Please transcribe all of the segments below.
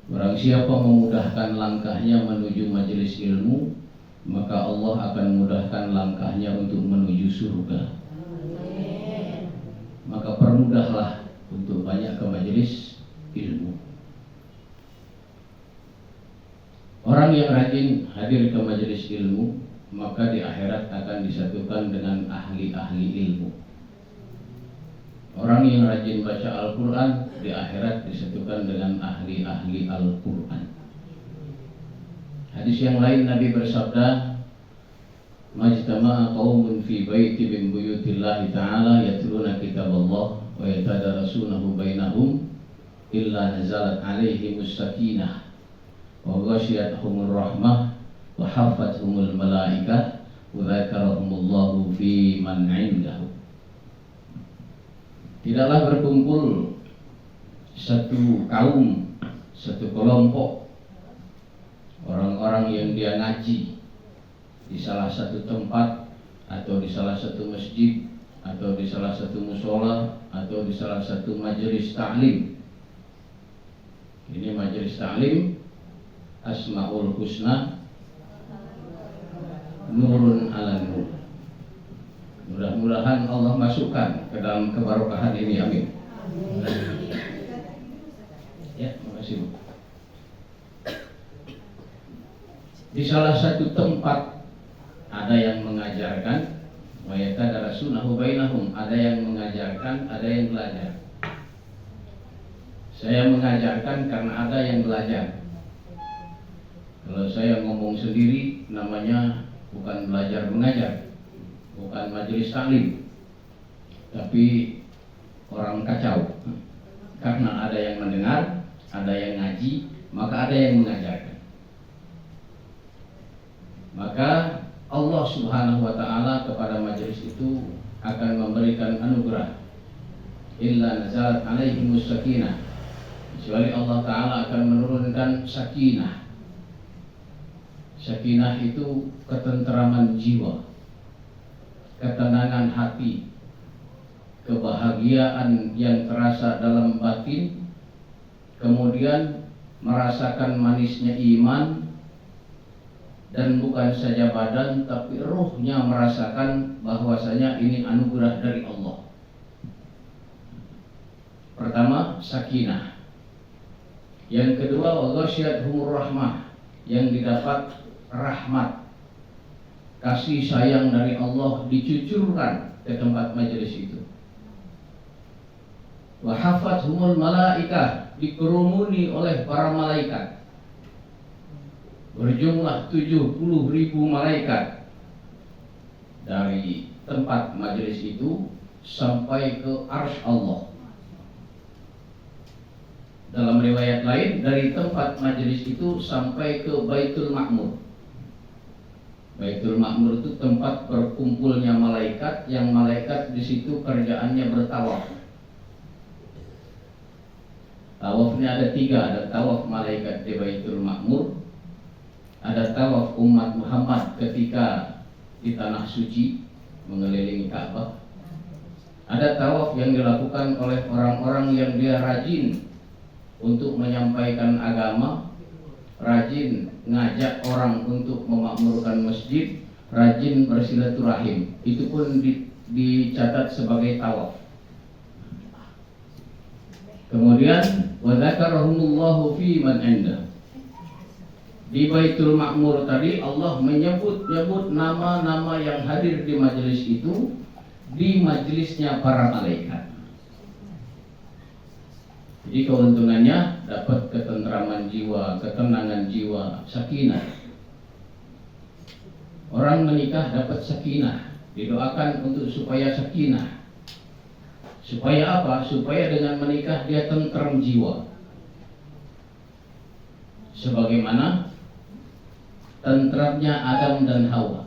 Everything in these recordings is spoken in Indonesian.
Barang siapa memudahkan langkahnya menuju majelis ilmu, maka Allah akan mudahkan langkahnya untuk menuju surga. Maka permudahlah untuk banyak ke majelis ilmu. Orang yang rajin hadir ke majelis ilmu, maka di akhirat akan disatukan dengan ahli-ahli ilmu. Orang yang rajin baca Al-Quran, di akhirat disatukan dengan ahli-ahli Al-Quran. Hadis yang lain Nabi bersabda, majtama'a qaumun fi baiti min buyutillahi ta'ala yatluna kitaballah wa yatadarasunahu bainahum illa nazalat alaihimus sakinah wa ghasyiyatuhumur rahmah wa hafathumul malaikah wa dzakarahumullahu fi man 'indahu. Tidaklah berkumpul satu kaum, satu kelompok orang-orang yang dia ngaji di salah satu tempat, atau di salah satu masjid, atau di salah satu mushola, atau di salah satu majelis ta'lim. Ini majelis ta'lim Asmaul Husna Nurun ala Nur. Mudah-mudahan Allah masukkan ke dalam kebarokahan ini, amin. Ya, makasih Bu. Di salah satu tempat ada yang mengajarkan, wa yatadarasunahu bainahum, ada yang mengajarkan, ada yang belajar. Saya mengajarkan karena ada yang belajar. Kalau saya ngomong sendiri namanya bukan belajar mengajar, bukan majelis taklim, tapi orang kacau. Karena ada yang mendengar, ada yang ngaji, maka ada yang mengajarkan. Maka Allah Subhanahu wa ta'ala kepada majelis itu akan memberikan anugerah. Illa nazalat alaihimus sakinah, kecuali Allah ta'ala akan menurunkan sakinah. Sakinah itu ketenteraman jiwa, ketenangan hati, kebahagiaan yang terasa dalam batin, kemudian merasakan manisnya iman, dan bukan saja badan tapi ruhnya merasakan bahwasanya ini anugerah dari Allah. Pertama, sakinah. Yang kedua, ghasyiyatuhumur rahmah, yang didapat rahmat, kasih sayang dari Allah dicucurkan ke tempat majelis itu. Wa hafathumul malaikah, dikerumuni oleh para malaikat, berjumlah 70.000 malaikat dari tempat majelis itu sampai ke arsy Allah. Dalam riwayat lain, dari tempat majelis itu sampai ke Baitul Ma'mur. Baitul Ma'mur itu tempat berkumpulnya malaikat, yang malaikat di situ kerjaannya bertawaf. Tawafnya ada 3, ada tawaf malaikat di Baitul Ma'mur, ada tawaf umat Muhammad ketika di tanah suci mengelilingi Ka'bah, ada tawaf yang dilakukan oleh orang-orang yang dia rajin untuk menyampaikan agama, rajin ngajak orang untuk memakmurkan masjid, rajin bersilaturahim. Itu pun dicatat sebagai tawaf. Kemudian wa dzakarahumullahu fi man 'inda. Di Baitul Ma'mur tadi Allah menyebut nama-nama yang hadir di majelis itu, di majelisnya para malaikat. Jadi keuntungannya dapat ketenteraman jiwa, ketenangan jiwa, sakinah. Orang menikah dapat sakinah, didoakan untuk supaya sakinah. Supaya apa? Supaya dengan menikah dia tenteram jiwa. Sebagaimana tenteramnya Adam dan Hawa.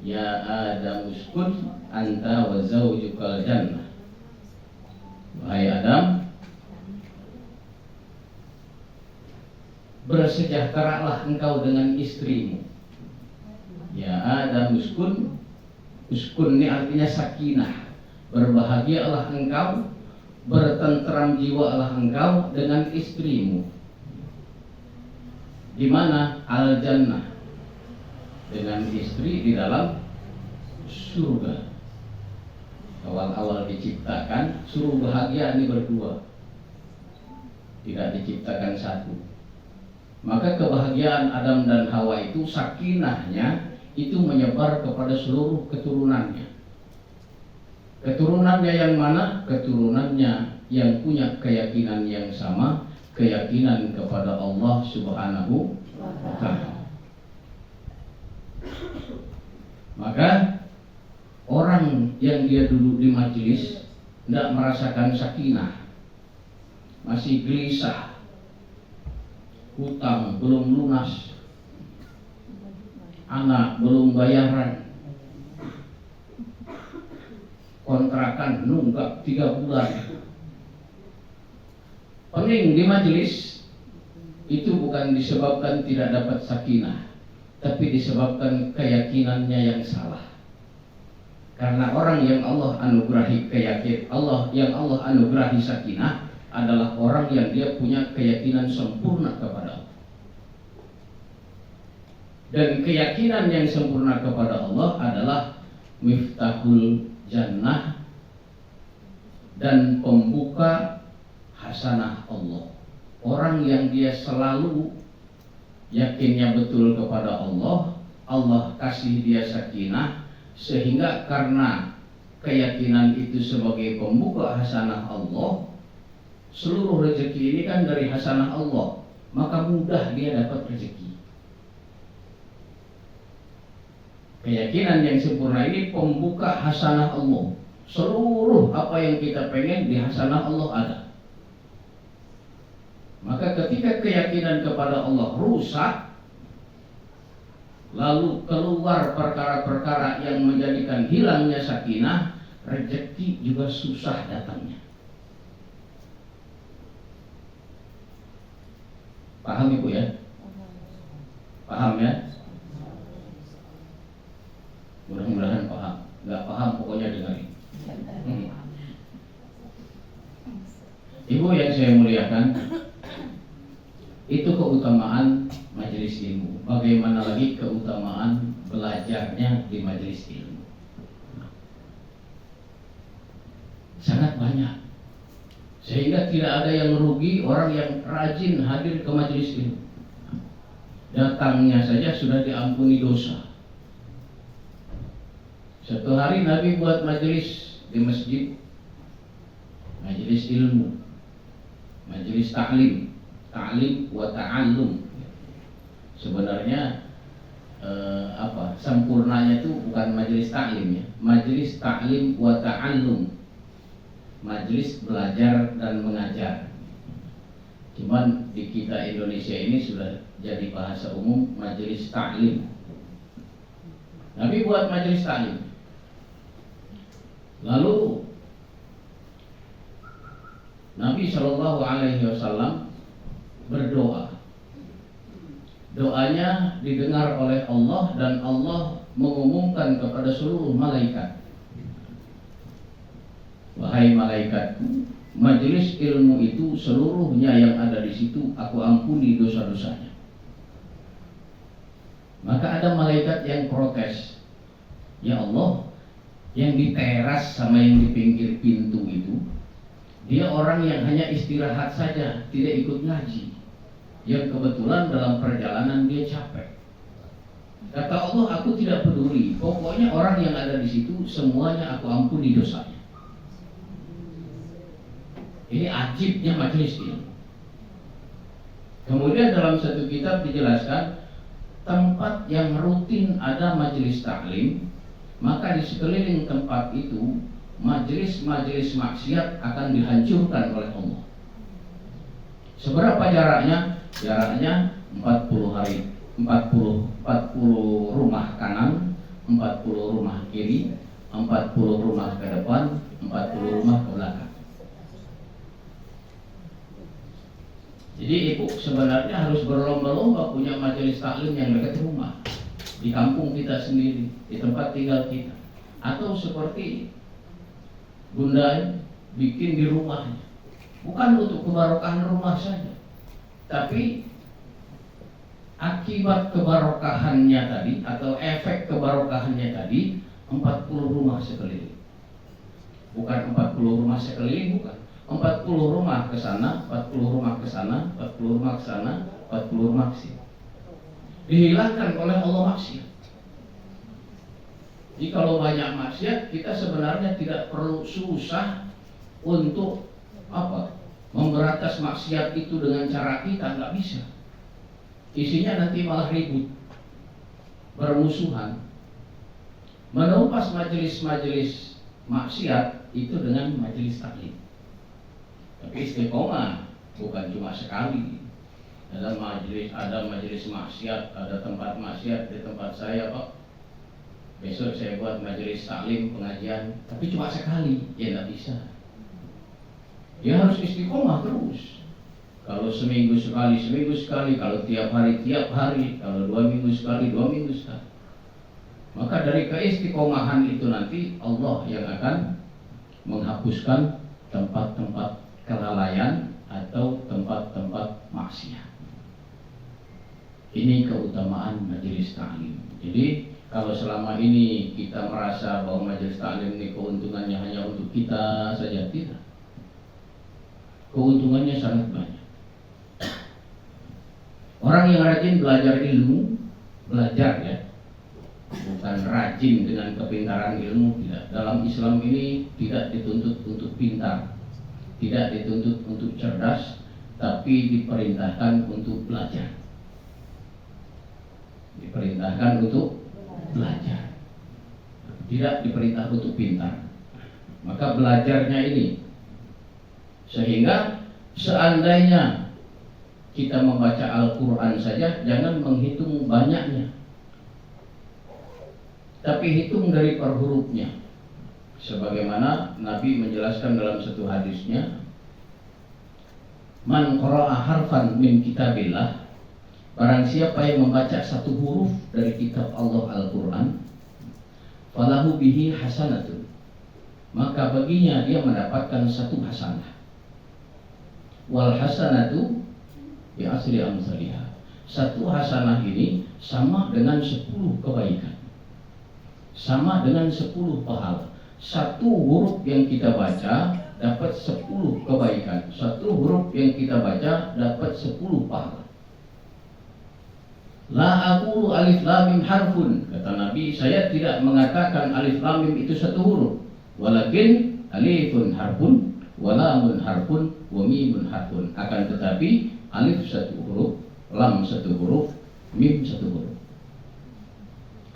Ya Adam uskun anta wa zawjukal jannah. Wahai Adam, bersejahteralah engkau dengan istrimu. Ya Adam uskun, uskun ini artinya sakinah. Berbahagialah engkau bertentram jiwalah engkau dengan istrimu. Di mana? Al-jannah, dengan istri di dalam surga. Awal-awal diciptakan suruh bahagia ini berdua, tidak diciptakan satu. Maka kebahagiaan Adam dan Hawa itu, sakinahnya itu menyebar kepada seluruh keturunannya. Keturunannya yang mana? Keturunannya yang punya keyakinan yang sama, keyakinan kepada Allah Subhanahu wa Ta'ala. Maka orang yang dia duduk di majelis tidak merasakan sakinah, masih gelisah, hutang belum lunas, anak belum bayaran, kontrakan nunggak 3 bulan, pening di majelis, itu bukan disebabkan tidak dapat sakinah, tapi disebabkan keyakinannya yang salah. Karena orang yang Allah anugerahi yang Allah anugerahi sakinah adalah orang yang dia punya keyakinan sempurna kepada Allah. Dan keyakinan yang sempurna kepada Allah adalah miftahul jannah dan pembuka hasanah Allah. Orang yang dia selalu yakinnya betul kepada Allah, Allah kasih dia sakinah, sehingga karena keyakinan itu sebagai pembuka hasanah Allah, seluruh rezeki ini kan dari hasanah Allah, maka mudah dia dapat rezeki. Keyakinan yang sempurna ini pembuka hasanah Allah. Seluruh apa yang kita pengen di hasanah Allah ada. Maka ketika keyakinan kepada Allah rusak, lalu keluar perkara-perkara yang menjadikan hilangnya sakinah, rezeki juga susah datangnya. Paham Ibu ya? Paham ya? Mudah-mudahan paham. Nggak paham pokoknya dengerin. Ibu yang saya muliakan, itu keutamaan majelis ilmu. Bagaimana lagi keutamaan belajarnya di majelis ilmu? Sangat banyak. Sehingga tidak ada yang merugi orang yang rajin hadir ke majelis ilmu. Datangnya saja sudah diampuni dosa. Satu hari Nabi buat majelis di masjid, majelis ilmu, majelis ta'lim wa ta'allum. Sebenarnya sempurnanya itu bukan majelis ta'lim ya, majelis ta'lim wa ta'allum, majelis belajar dan mengajar. Cuman di kita Indonesia ini sudah jadi bahasa umum majelis ta'lim. Nabi buat majelis ta'lim. Lalu Nabi Shallallahu Alaihi Wasallam berdoa. Doanya didengar oleh Allah dan Allah mengumumkan kepada seluruh malaikat, wahai malaikatku, majelis ilmu itu seluruhnya yang ada di situ aku ampuni dosa-dosanya. Maka ada malaikat yang protes, ya Allah, yang di teras sama yang di pinggir pintu itu, dia orang yang hanya istirahat saja, tidak ikut ngaji, yang kebetulan dalam perjalanan dia capek. Kata Allah, aku tidak peduli, pokoknya orang yang ada di situ semuanya aku ampuni dosanya. Ini ajibnya majelis ilmu. Kemudian dalam satu kitab dijelaskan, tempat yang rutin ada majelis taklim, maka di sekeliling tempat itu majelis-majelis maksiat akan dihancurkan oleh Allah. Seberapa jaraknya? Jaraknya 40 rumah kanan, 40 rumah kiri, 40 rumah ke depan, 40 rumah ke belakang. Jadi ibu sebenarnya harus berlomba-lomba punya majelis taklim yang dekat rumah, di kampung kita sendiri, di tempat tinggal kita. Atau seperti Bunda bikin di rumahnya. Bukan untuk kebarokahan rumah saja, tapi akibat kebarokahannya tadi atau efek kebarokahannya tadi 40 rumah sekeliling. Bukan 40 rumah sekeliling, bukan. 40 rumah ke sana, 40 rumah ke sana, 40 rumah ke sana, 40 rumah ke sini. Dihilangkan oleh Allah maksiat. Jadi kalau banyak maksiat, kita sebenarnya tidak perlu susah untuk memberantas maksiat itu dengan cara kita, nggak bisa. Isinya nanti malah ribut, bermusuhan. Menumpas majelis-majelis maksiat itu dengan majelis taklim. Tapi istiqomah bukan cuma sekali. Ada majelis maksiat, ada tempat maksiat di tempat saya, Pak. Besok saya buat majelis taklim pengajian, tapi cuma sekali, ya nggak bisa. Dia harus istiqomah terus. Kalau seminggu sekali, kalau tiap hari, kalau 2 minggu sekali, 2 minggu sekali. Maka dari keistiqomahan itu nanti Allah yang akan menghapuskan tempat-tempat kelalaian atau tempat-tempat maksiat. Ini keutamaan majelis taklim. Jadi kalau selama ini kita merasa bahwa majelis taklim ini keuntungannya hanya untuk kita saja, tidak. Keuntungannya sangat banyak. Orang yang rajin belajar ilmu, belajar ya, bukan rajin dengan kepintaran ilmu, tidak. Dalam Islam ini tidak dituntut untuk pintar, tidak dituntut untuk cerdas, tapi diperintahkan untuk belajar. Diperintahkan untuk belajar, tidak diperintah untuk pintar. Maka belajarnya ini, sehingga seandainya kita membaca Al-Quran saja, jangan menghitung banyaknya, tapi hitung dari per hurufnya. Sebagaimana Nabi menjelaskan dalam satu hadisnya, man qara'a harfan min kitabillah, barang siapa yang membaca satu huruf dari kitab Allah Al-Quran, falahu bihi hasanatun, maka baginya dia mendapatkan satu hasanah. Wal hasanatu bi asri amsalihah, satu hasanah ini sama dengan 10 kebaikan, sama dengan 10 pahala. Satu huruf yang kita baca dapat 10 kebaikan, satu huruf yang kita baca dapat 10 pahala. La aqulu alif lam mim harfun, kata Nabi, saya tidak mengatakan alif lam mim itu satu huruf, walakin alifun harfun, wa lamun harfun, wa mimun harfun. Akan tetapi alif satu huruf, lam satu huruf, mim satu huruf.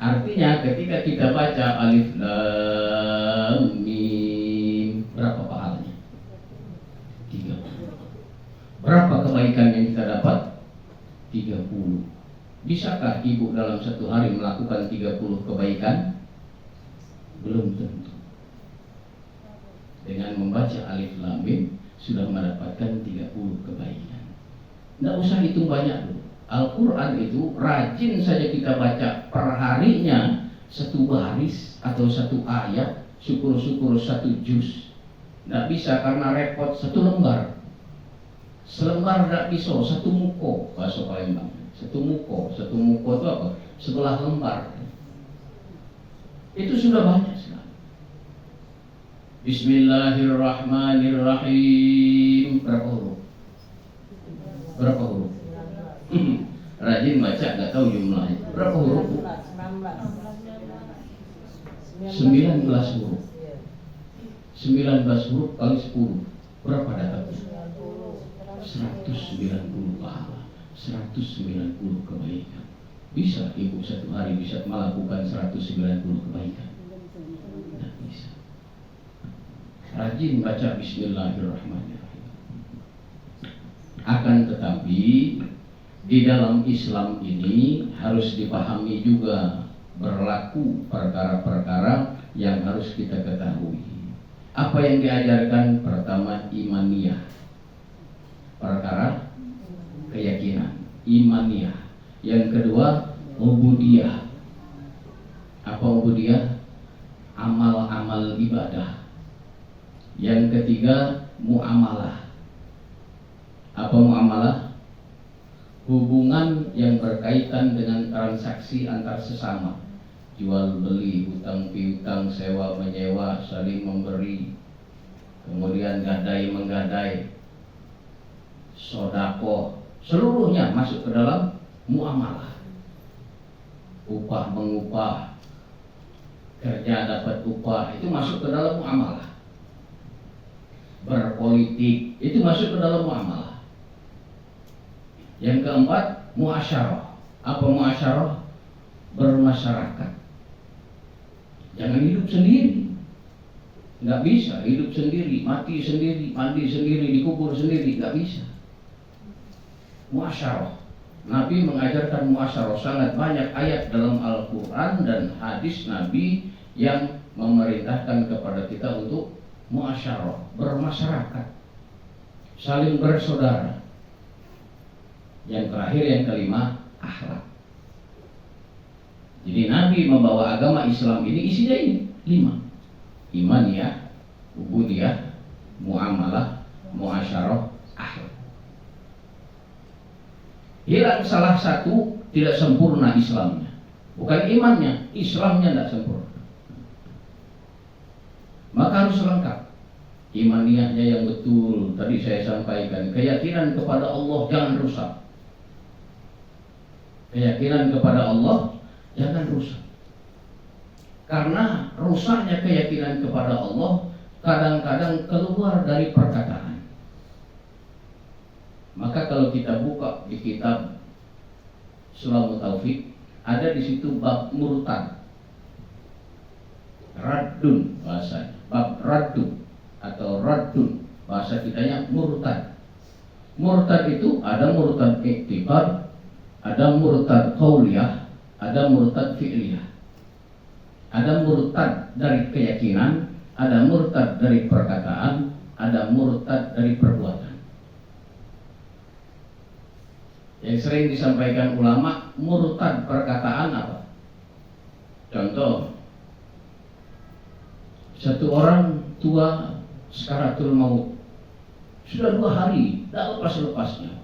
Artinya ketika kita baca alif lam mim, berapa pahalanya? 30. Berapa kebaikan yang kita dapat? 30. Bisakah ibu dalam satu hari melakukan 30 kebaikan? Belum tentu. Dengan membaca alif lam mim sudah mendapatkan 30 kebaikan. Tidak usah hitung banyak dulu. Al-Quran itu rajin saja kita baca perharinya, satu baris atau satu ayat, syukur-syukur satu juz. Tidak bisa karena repot satu lembar. Selembar tidak bisa, satu muko bahasa Palembang. Satu muko itu apa? Sebelah lembar. Itu sudah banyak sekali. Bismillahirrahmanirrahim. Berapa huruf? Berapa huruf? Rajin baca, nggak tahu jumlahnya. Berapa huruf? 19 huruf. 19 huruf kali 10. Berapa dapatnya? 190 pahala, 190 kebaikan. Bisa ibu satu hari bisa melakukan 190 kebaikan? Tidak bisa. Rajin baca Bismillahirrahmanirrahim. Akan tetapi di dalam Islam ini harus dipahami juga berlaku perkara-perkara yang harus kita ketahui. Apa yang diajarkan? Pertama, imaniyah, perkara keyakinan, imaniyah. Yang kedua, ubudiyah. Apa ubudiyah? Amal-amal ibadah. Yang ketiga, muamalah. Apa muamalah? Hubungan yang berkaitan dengan transaksi antar sesama, jual beli, hutang piutang, sewa menyewa, saling memberi, kemudian gadai menggadai, sodako, seluruhnya masuk ke dalam muamalah. Upah mengupah, kerja dapat upah, itu masuk ke dalam muamalah. Berpolitik, itu masuk ke dalam muamalah. Yang keempat, muasyarah. Apa muasyarah? Bermasyarakat. Jangan hidup sendiri. Nggak bisa hidup sendiri, mati sendiri, mandi sendiri, dikubur sendiri, nggak bisa. Muasyarah. Nabi mengajarkan muasyarah, sangat banyak ayat dalam Al-Quran dan hadis Nabi yang memerintahkan kepada kita untuk muasyarah, bermasyarakat, saling bersaudara. Yang terakhir, yang kelima, akhlak. Jadi Nabi membawa agama Islam ini isinya ini 5: imaniyah, ubudiyah, muamalah, muasyarah, akhlak. Hilang salah satu, tidak sempurna Islamnya. Bukan imannya, Islamnya tidak sempurna. Maka harus lengkap. Imaniyahnya yang betul, tadi saya sampaikan, keyakinan kepada Allah jangan rusak. Keyakinan kepada Allah jangan rusak. Karena rusaknya keyakinan kepada Allah kadang-kadang keluar dari perkataan. Maka kalau kita buka di kitab Sulamut Taufik, ada di situ bab murtad, raddun bahasanya, bab raddun atau raddun, bahasa kitanya murtad. Murtad itu ada murtad iktiqad, ada murtad qauliyah, ada murtad fi'liyah. Ada murtad dari keyakinan, ada murtad dari perkataan, ada murtad dari perbuatan. Yang sering disampaikan ulama, murtad perkataan apa? Contoh, satu orang tua sakaratul maut, sudah 2 hari, tidak lepas-lepasnya.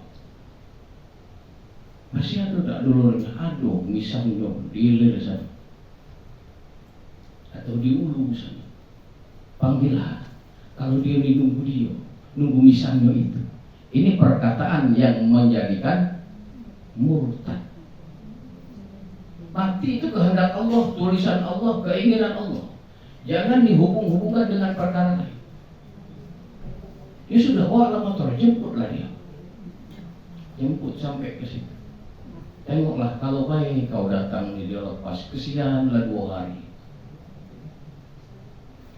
Masih ada tak dulurnya? Aduh, misalnya dilir sana, atau di ulu sana. Panggillah. Kalau dia nunggu dia, nunggu misalnya itu. Ini perkataan yang menjadikan murtad. Mati itu kehendak Allah, tulisan Allah, keinginan Allah. Jangan dihubung-hubungkan dengan perkara lain. Dia sudah bawa motor, jemputlah dia. Jemput sampai ke situ. Tengoklah, kalau baik kau datang dia lepas, kesianlah 2 hari.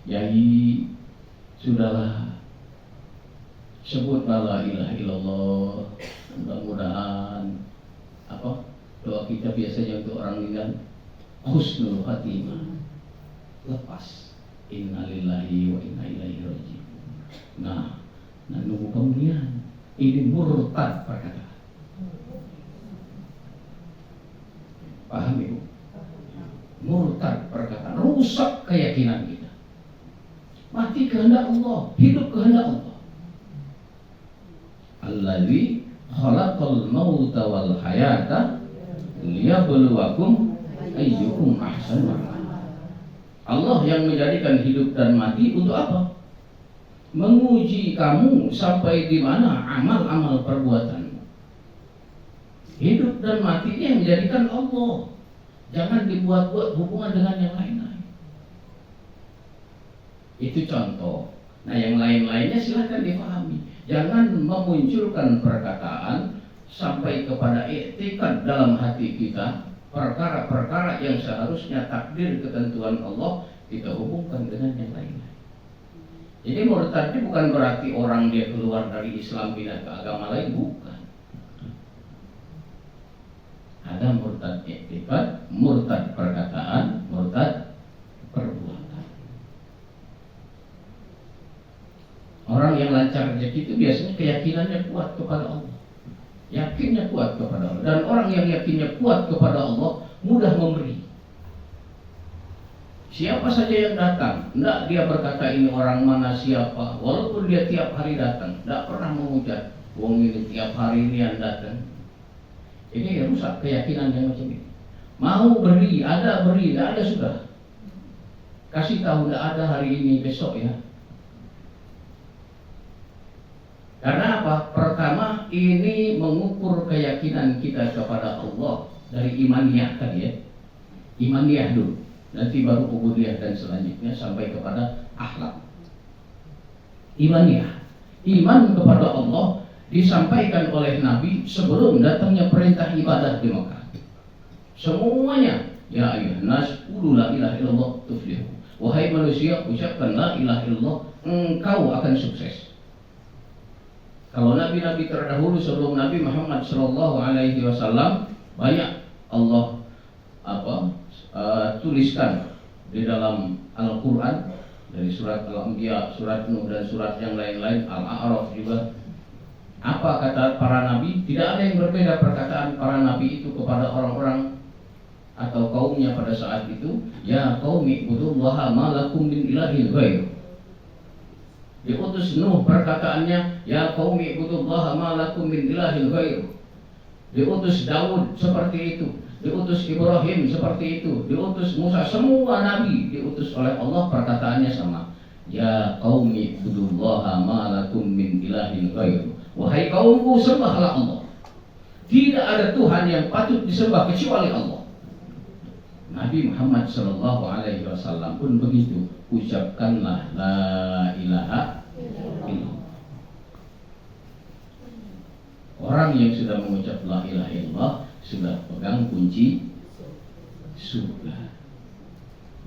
Yai, sudahlah, sebutlah la ilaha illallah. Mudah-mudahan doa kita biasanya untuk orang meninggal, husnul khatimah, lepas, innalillahi wa inna ilaihi raji'un. Nah nunggu kemudian ini murtad perkataan. Paham ibu? Murtad perkataan, rusak keyakinan kita. Mati kehendak Allah, hidup kehendak Allah. Allazi khalaqal mauta wal hayata liyabluwakum ayyukum ahsanu amala. Allah yang menjadikan hidup dan mati untuk apa? Menguji kamu sampai di mana amal-amal perbuatanmu. Hidup dan mati ini yang menjadikan Allah. Jangan dibuat-buat hubungan dengan yang lain-lain. Itu contoh. Nah, yang lain-lainnya silahkan dipahami. Jangan memunculkan perkataan sampai kepada i'tikad dalam hati kita, perkara-perkara yang seharusnya takdir ketentuan Allah kita hubungkan dengan yang lain-lain. Jadi murtad itu bukan berarti orang dia keluar dari Islam pindah ke agama lain, bukan. Ada murtad i'tikad, murtad perkataan, murtad perbuatan. Orang yang lancar rezeki itu biasanya keyakinannya kuat kepada Allah, yakinnya kuat kepada Allah. Dan orang yang yakinnya kuat kepada Allah mudah memberi. Siapa saja yang datang, tidak dia berkata ini orang mana siapa, walaupun dia tiap hari datang, tidak pernah mengucap, wong ini tiap hari ini yang datang. Ini rusak keyakinan yang macam ini. Mau beri, tidak ada sudah. Kasih tahu tidak ada hari ini, besok ya. Karena apa? Pertama, ini mengukur keyakinan kita kepada Allah dari imaniyah tadi ya. Imaniyah dulu. Nanti baru ubudiyah dan selanjutnya sampai kepada akhlak. Imaniyah, iman kepada Allah disampaikan oleh Nabi sebelum datangnya perintah ibadah di Mekah. Semuanya, ya ayuhan nas, qulu la ilaha illallah tuflihu. Wahai manusia, ucapkan la ilaha illallah, engkau akan sukses. Kalau nabi-nabi terdahulu sebelum Nabi Muhammad SAW banyak Allah tuliskan di dalam Al-Quran dari surat Al-Anbiya, surat Nuh dan surat yang lain-lain, Al-A'raf juga. Apa kata para nabi? Tidak ada yang berbeda perkataan para nabi itu kepada orang-orang atau kaumnya pada saat itu. Ya qaumi ibudullaha ma lakum min ilahin ghairuh. Diutus Nuh perkataannya, ya qaumi ibudullaha ma lakum min ilahin ghairuh. Diutus Daud seperti itu, diutus Ibrahim seperti itu, diutus Musa, semua nabi diutus oleh Allah perkataannya sama. Ya qaumi ibudullaha ma lakum min ilahin ghairuh. Wahai kaumku, sembahlah Allah. Tidak ada Tuhan yang patut disembah kecuali Allah. Nabi Muhammad SAW pun begitu. Ucapkanlah la ilaha illallah. Orang yang sudah mengucap la ilaha illallah sudah pegang kunci surga.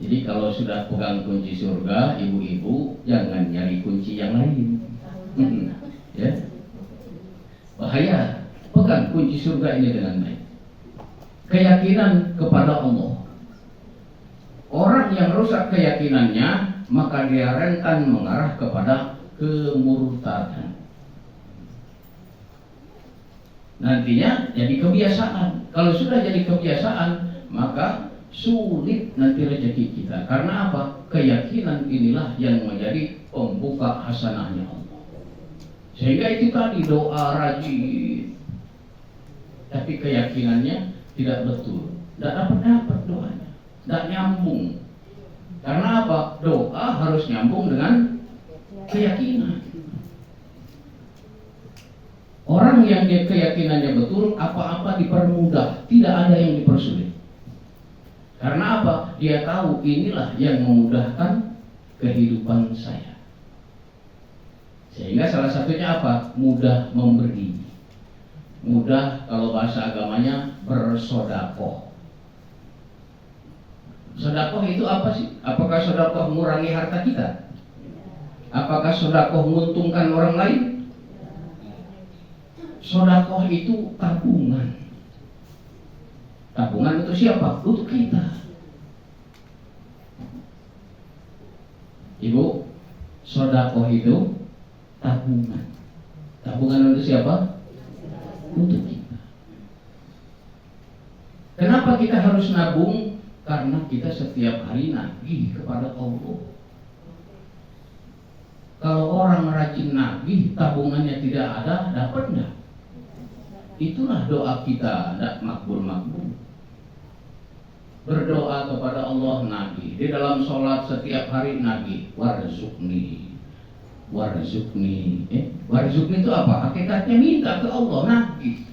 Jadi kalau sudah pegang kunci surga, ibu-ibu jangan nyari kunci yang lain. Ya, bahaya. Pegang kunci surga ini dengan baik. Keyakinan kepada Allah. Orang yang rusak keyakinannya, maka dia rentan mengarah kepada kemurtadan. Nantinya jadi kebiasaan. Kalau sudah jadi kebiasaan, maka sulit nanti rezeki kita. Karena apa? Keyakinan inilah yang menjadi pembuka hasanahnya Allah. Sehingga itu tadi doa rajin, tapi keyakinannya tidak betul, tidak dapat doanya, tidak nyambung. Karena apa? Doa harus nyambung dengan keyakinan. Orang yang keyakinannya betul, apa-apa dipermudah, tidak ada yang dipersulit. Karena apa? Dia tahu inilah yang memudahkan kehidupan saya. Sehingga salah satunya apa? Mudah memberi. Mudah kalau bahasa agamanya bersodakoh. Sodakoh itu apa sih? Apakah sodakoh mengurangi harta kita? Apakah sodakoh menguntungkan orang lain? Sodakoh itu tabungan. Tabungan untuk siapa? Untuk kita. Ibu, sodakoh itu tabungan. Tabungan untuk siapa? Untuk kita. Kenapa kita harus nabung? Karena kita setiap hari nagih kepada Allah. Kalau orang rajin nagih, tabungannya tidak ada, dapat enggak? Itulah doa kita, tidak makbul-makbul. Berdoa kepada Allah nagih. Di dalam sholat setiap hari nagih. Warzukni. Warzukni. Warzukni itu apa? Hakikatnya minta ke Allah, nagih.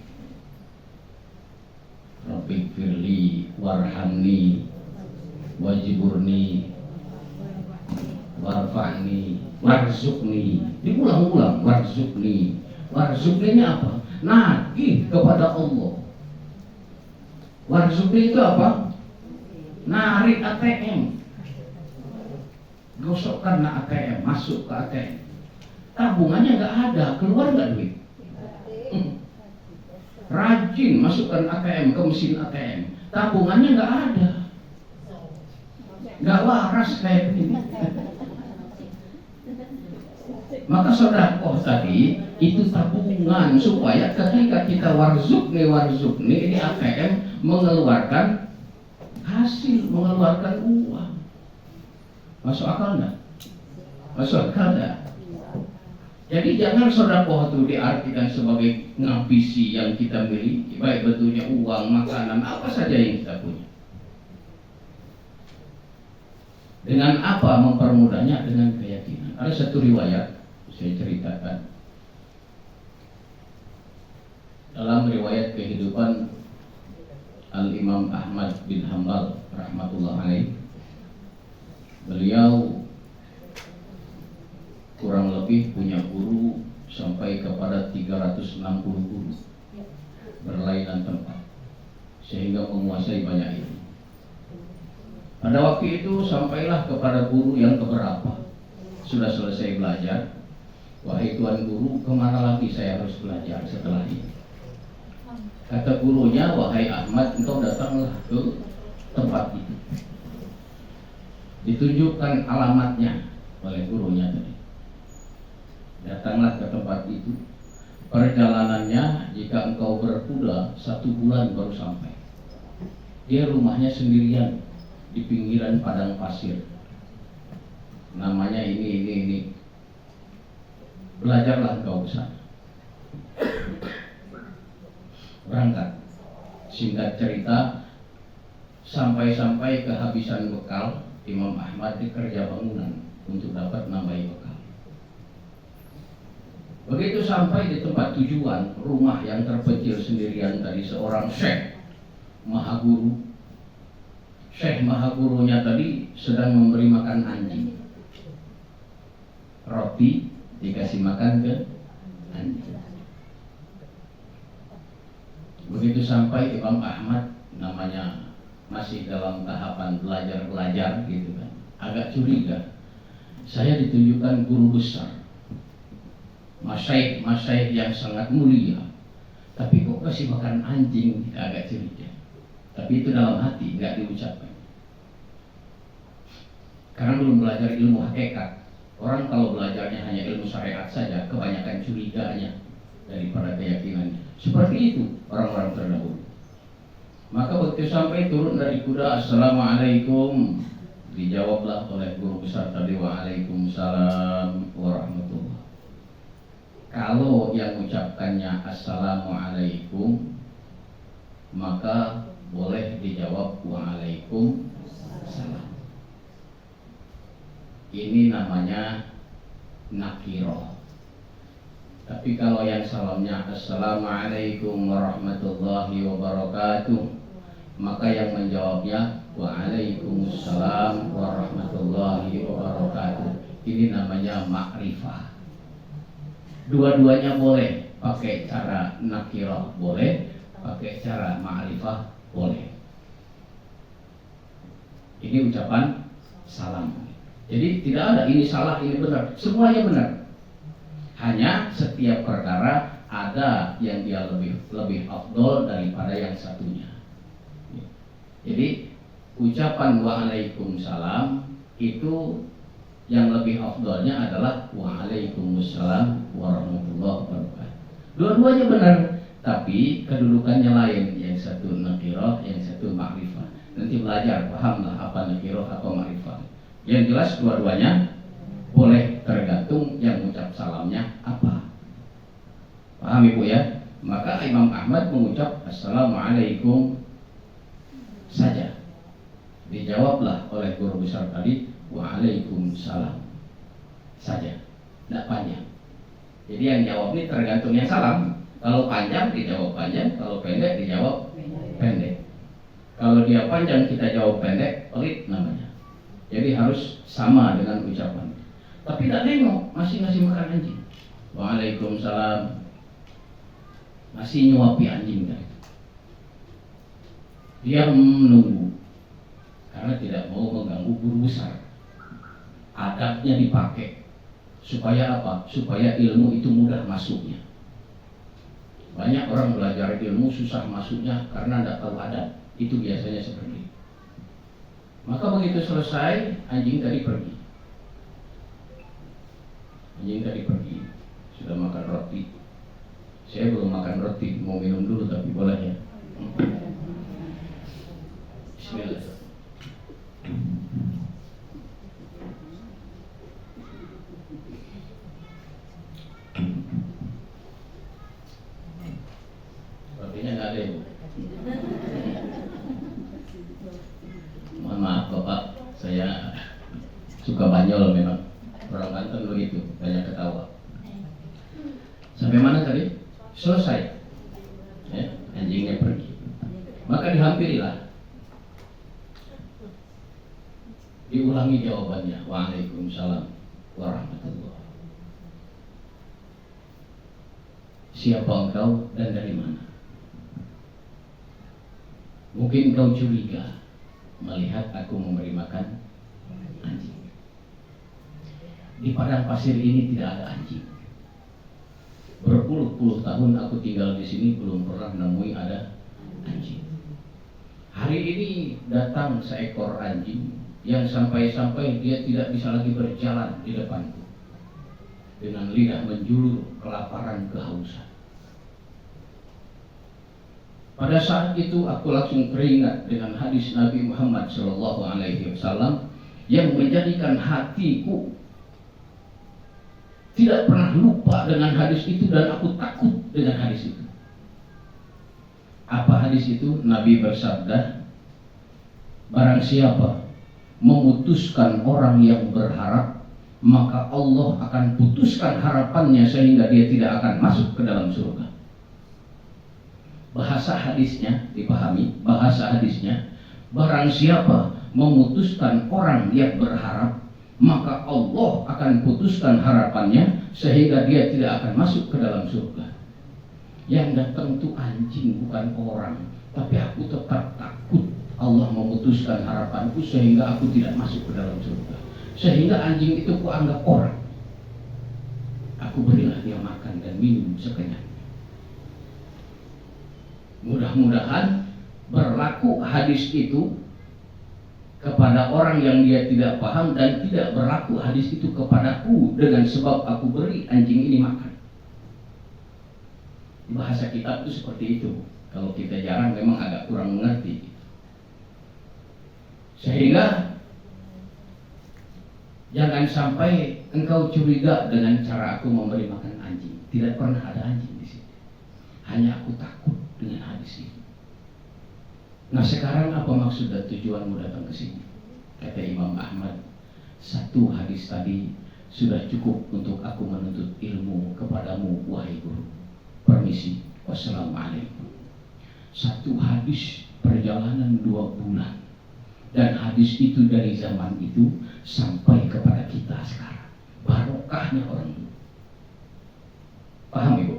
Rabbi firli warhamni wajiburni warfa'ni warzukni. Diulang-ulang, warzukni. Warzukni apa? Nagih kepada Allah. Warzukni itu apa? Narik ATM. Gosok karena ATM, masuk ke ATM. Tabungannya nggak ada, keluar nggak duit. Rajin masukkan ATM ke mesin ATM, tabungannya nggak ada, nggak waras kayak begini. Maka sedekah tadi itu tabungan supaya ketika kita warzukni ini ATM mengeluarkan hasil, mengeluarkan uang. Masuk akal enggak? Masuk akal enggak? Jadi jangan sedekah itu diartikan sebagai ngabisi yang kita miliki, baik bentuknya uang, makanan, apa saja yang kita punya. Dengan apa mempermudahnya? Dengan keyakinan. Ada satu riwayat saya ceritakan. Dalam riwayat kehidupan Al-Imam Ahmad bin Hanbal rahmatullah alaih, beliau kurang lebih punya guru sampai kepada 360 guru berlainan tempat, sehingga menguasai banyak ilmu. Pada waktu itu sampailah kepada guru yang keberapa, sudah selesai belajar. Wahai tuan guru, kemana lagi saya harus belajar setelah ini? Kata gurunya, wahai Ahmad, engkau datanglah ke tempat itu. Ditunjukkan alamatnya oleh gurunya tadi. Datanglah ke tempat itu. Perjalanannya jika engkau berkuda 1 bulan baru sampai. Dia rumahnya sendirian di pinggiran padang pasir. Namanya ini. Belajarlah engkau ke sana. Berangkat. Singkat cerita, sampai-sampai kehabisan bekal, Imam Ahmad dikerja bangunan untuk dapat nambahi bekal. Begitu sampai di tempat tujuan, rumah yang terpencil sendirian tadi, seorang syekh mahaguru. Syekh mahagurunya tadi sedang memberi makan anjing. Roti dikasih makan ke anjing. Begitu sampai Imam Ahmad, namanya masih dalam tahapan belajar gitu kan, agak curiga. Saya ditunjukkan guru besar, masyaikh yang sangat mulia, tapi kok kasih makan anjing? Agak curiga. Tapi itu dalam hati, nggak diucapkan. Karena belum belajar ilmu hakikat. Orang kalau belajarnya hanya ilmu syariat saja, kebanyakan curiganya daripada keyakinannya. Seperti itu orang-orang terdahulu. Maka begitu sampai turun dari kuda, Assalamualaikum, dijawablah oleh guru besar tadi, Waalaikumsalam warahmatullahi. Kalau yang ucapkannya Assalamualaikum, maka boleh dijawab Waalaikumsalam. Ini namanya nakiroh. Tapi kalau yang salamnya Assalamualaikum warahmatullahi wabarakatuh, maka yang menjawabnya Waalaikumsalam warahmatullahi wabarakatuh. Ini namanya makrifah. Dua-duanya boleh, pakai cara nakiroh boleh, pakai cara ma'rifah boleh. Ini ucapan salam. Jadi tidak ada ini salah, ini benar, semuanya benar. Hanya setiap perkara ada yang dia lebih afdol daripada yang satunya. Jadi ucapan Waalaikumsalam itu yang lebih afdolnya adalah Waalaikumsalam warahmatullahi wabarakatuh. Dua-duanya benar, tapi kedudukannya lain. Yang satu nakiroh, yang satu makrifah. Nanti belajar, pahamlah apa nakiroh, apa makrifah. Yang jelas dua-duanya boleh, tergantung yang ucap salamnya apa. Paham Ibu ya? Maka Imam Ahmad mengucap Assalamualaikum saja. Dijawablah oleh guru besar tadi Waalaikumsalam saja, tidak panjang. Jadi yang jawab ini tergantung yang salam. Kalau panjang dijawab panjang, kalau pendek dijawab pendek. Kalau dia panjang kita jawab pendek, pelit namanya. Jadi harus sama dengan ucapan. Tapi tidak nengok, masih ngasih makan anjing. Waalaikumsalam, masih nyuapi anjing kan. Dia menunggu karena tidak mau mengganggu guru besar. Adabnya dipakai supaya apa? Supaya ilmu itu mudah masuknya. Banyak orang belajar ilmu susah masuknya karena tidak tahu adab. Itu biasanya seperti itu. Maka begitu selesai, anjing tadi pergi. Anjing tadi pergi, sudah makan roti. Saya belum makan roti, mau minum dulu tapi boleh ya. Bismillah. saya, Bu. Mohon maaf Bapak, saya suka banyol memang. Orang Banten begitu, banyak ketawa. Sampai mana tadi? Selesai. Ya, anjingnya pergi. Maka dihampirilah. Diulangi jawabannya. Waalaikumsalam warahmatullahi. Siapa engkau dan dari mana? Mungkin kau curiga melihat aku memberi makan anjing. Di padang pasir ini tidak ada anjing. Berpuluh-puluh tahun aku tinggal di sini belum pernah menemui ada anjing. Hari ini datang seekor anjing yang sampai-sampai dia tidak bisa lagi berjalan di depanku. Dengan lidah menjulur, kelaparan, kehausan. Pada saat itu aku langsung teringat dengan hadis Nabi Muhammad SAW yang menjadikan hatiku tidak pernah lupa dengan hadis itu dan aku takut dengan hadis itu. Apa hadis itu? Nabi bersabda, barang siapa memutuskan orang yang berharap, maka Allah akan putuskan harapannya sehingga dia tidak akan masuk ke dalam surga. Bahasa hadisnya dipahami, bahasa hadisnya, barang siapa memutuskan orang yang berharap, maka Allah akan putuskan harapannya sehingga dia tidak akan masuk ke dalam surga. Yang datang itu anjing bukan orang, tapi aku tetap takut Allah memutuskan harapanku sehingga aku tidak masuk ke dalam surga. Sehingga anjing itu kuanggap orang. Aku berilah dia makan dan minum sekenyangnya. Mudah-mudahan berlaku hadis itu kepada orang yang dia tidak paham dan tidak berlaku hadis itu kepadaku dengan sebab aku beri anjing ini makan. Bahasa kitab itu seperti itu. Kalau kita jarang memang agak kurang mengerti. Sehingga jangan sampai engkau curiga dengan cara aku memberi makan anjing. Tidak pernah ada anjing di sini. Hanya aku takut dengan hadis ini. Nah sekarang apa maksud dan tujuanmu datang ke sini? Kata Imam Ahmad, satu hadis tadi sudah cukup untuk aku menuntut ilmu kepadamu wahai guru. Permisi, wassalamualaikum. Satu hadis perjalanan 2 bulan. Dan hadis itu dari zaman itu sampai kepada kita sekarang. Barokahnya orang dulu. Paham Ibu?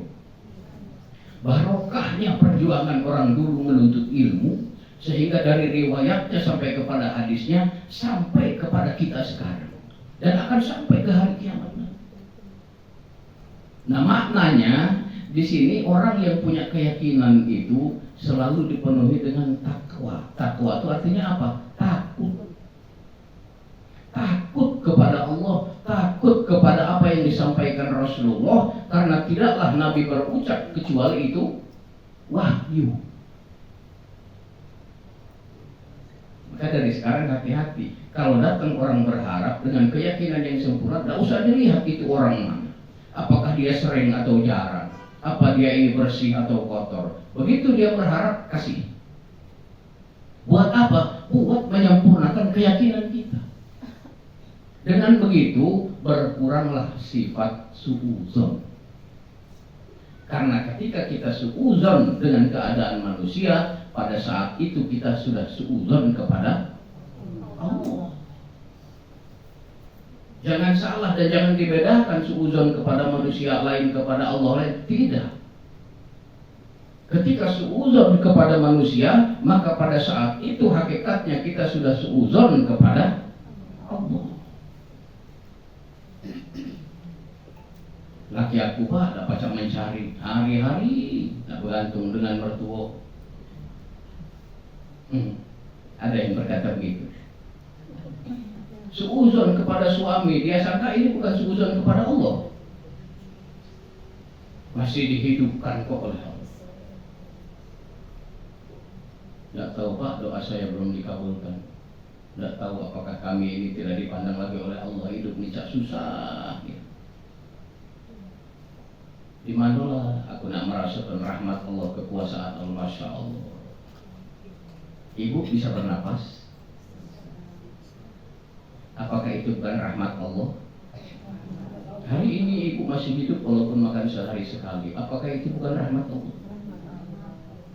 Barokahnya perjuangan orang dulu menuntut ilmu, sehingga dari riwayatnya sampai kepada hadisnya sampai kepada kita sekarang dan akan sampai ke hari kiamat. Nah maknanya di sini orang yang punya keyakinan itu selalu dipenuhi dengan takwa. Takwa itu artinya apa? Takut. Takut kepada Allah, takut kepada apa yang disampaikan Rasulullah, karena tidaklah Nabi berucap kecuali itu wahyu. Maka dari sekarang hati-hati. Kalau datang orang berharap dengan keyakinan yang sempurna, tidak usah dilihat itu orang mana. Apakah dia sering atau jarang, apa dia ini bersih atau kotor. Begitu dia berharap, kasih. Buat apa? Buat menyempurnakan keyakinan kita. Dengan begitu berkuranglah sifat suudzon. Karena ketika kita suudzon dengan keadaan manusia, pada saat itu kita sudah suudzon kepada Allah. Jangan salah dan jangan dibedakan suudzon kepada manusia lain kepada Allah lain. Tidak. Ketika suudzon kepada manusia, maka pada saat itu hakikatnya kita sudah suudzon kepada Allah. Laki aku pak ada pacar mencari hari-hari, tak bergantung dengan mertua. Ada yang berkata begitu. Suudzon kepada suami, dia sangka ini bukan suudzon kepada Allah. Masih dihidupkan kok oleh Allah. Tidak tahu pak, doa saya belum dikabulkan. Tidak tahu apakah kami ini tidak dipandang lagi oleh Allah. Hidup ini cak susah. Di manalah aku nak merasakan rahmat Allah, kekuasaan Allah, Masya Allah. Ibu bisa bernapas. Apakah itu bukan rahmat Allah? Hari ini ibu masih hidup walaupun makan sehari sekali. Apakah itu bukan rahmat Allah?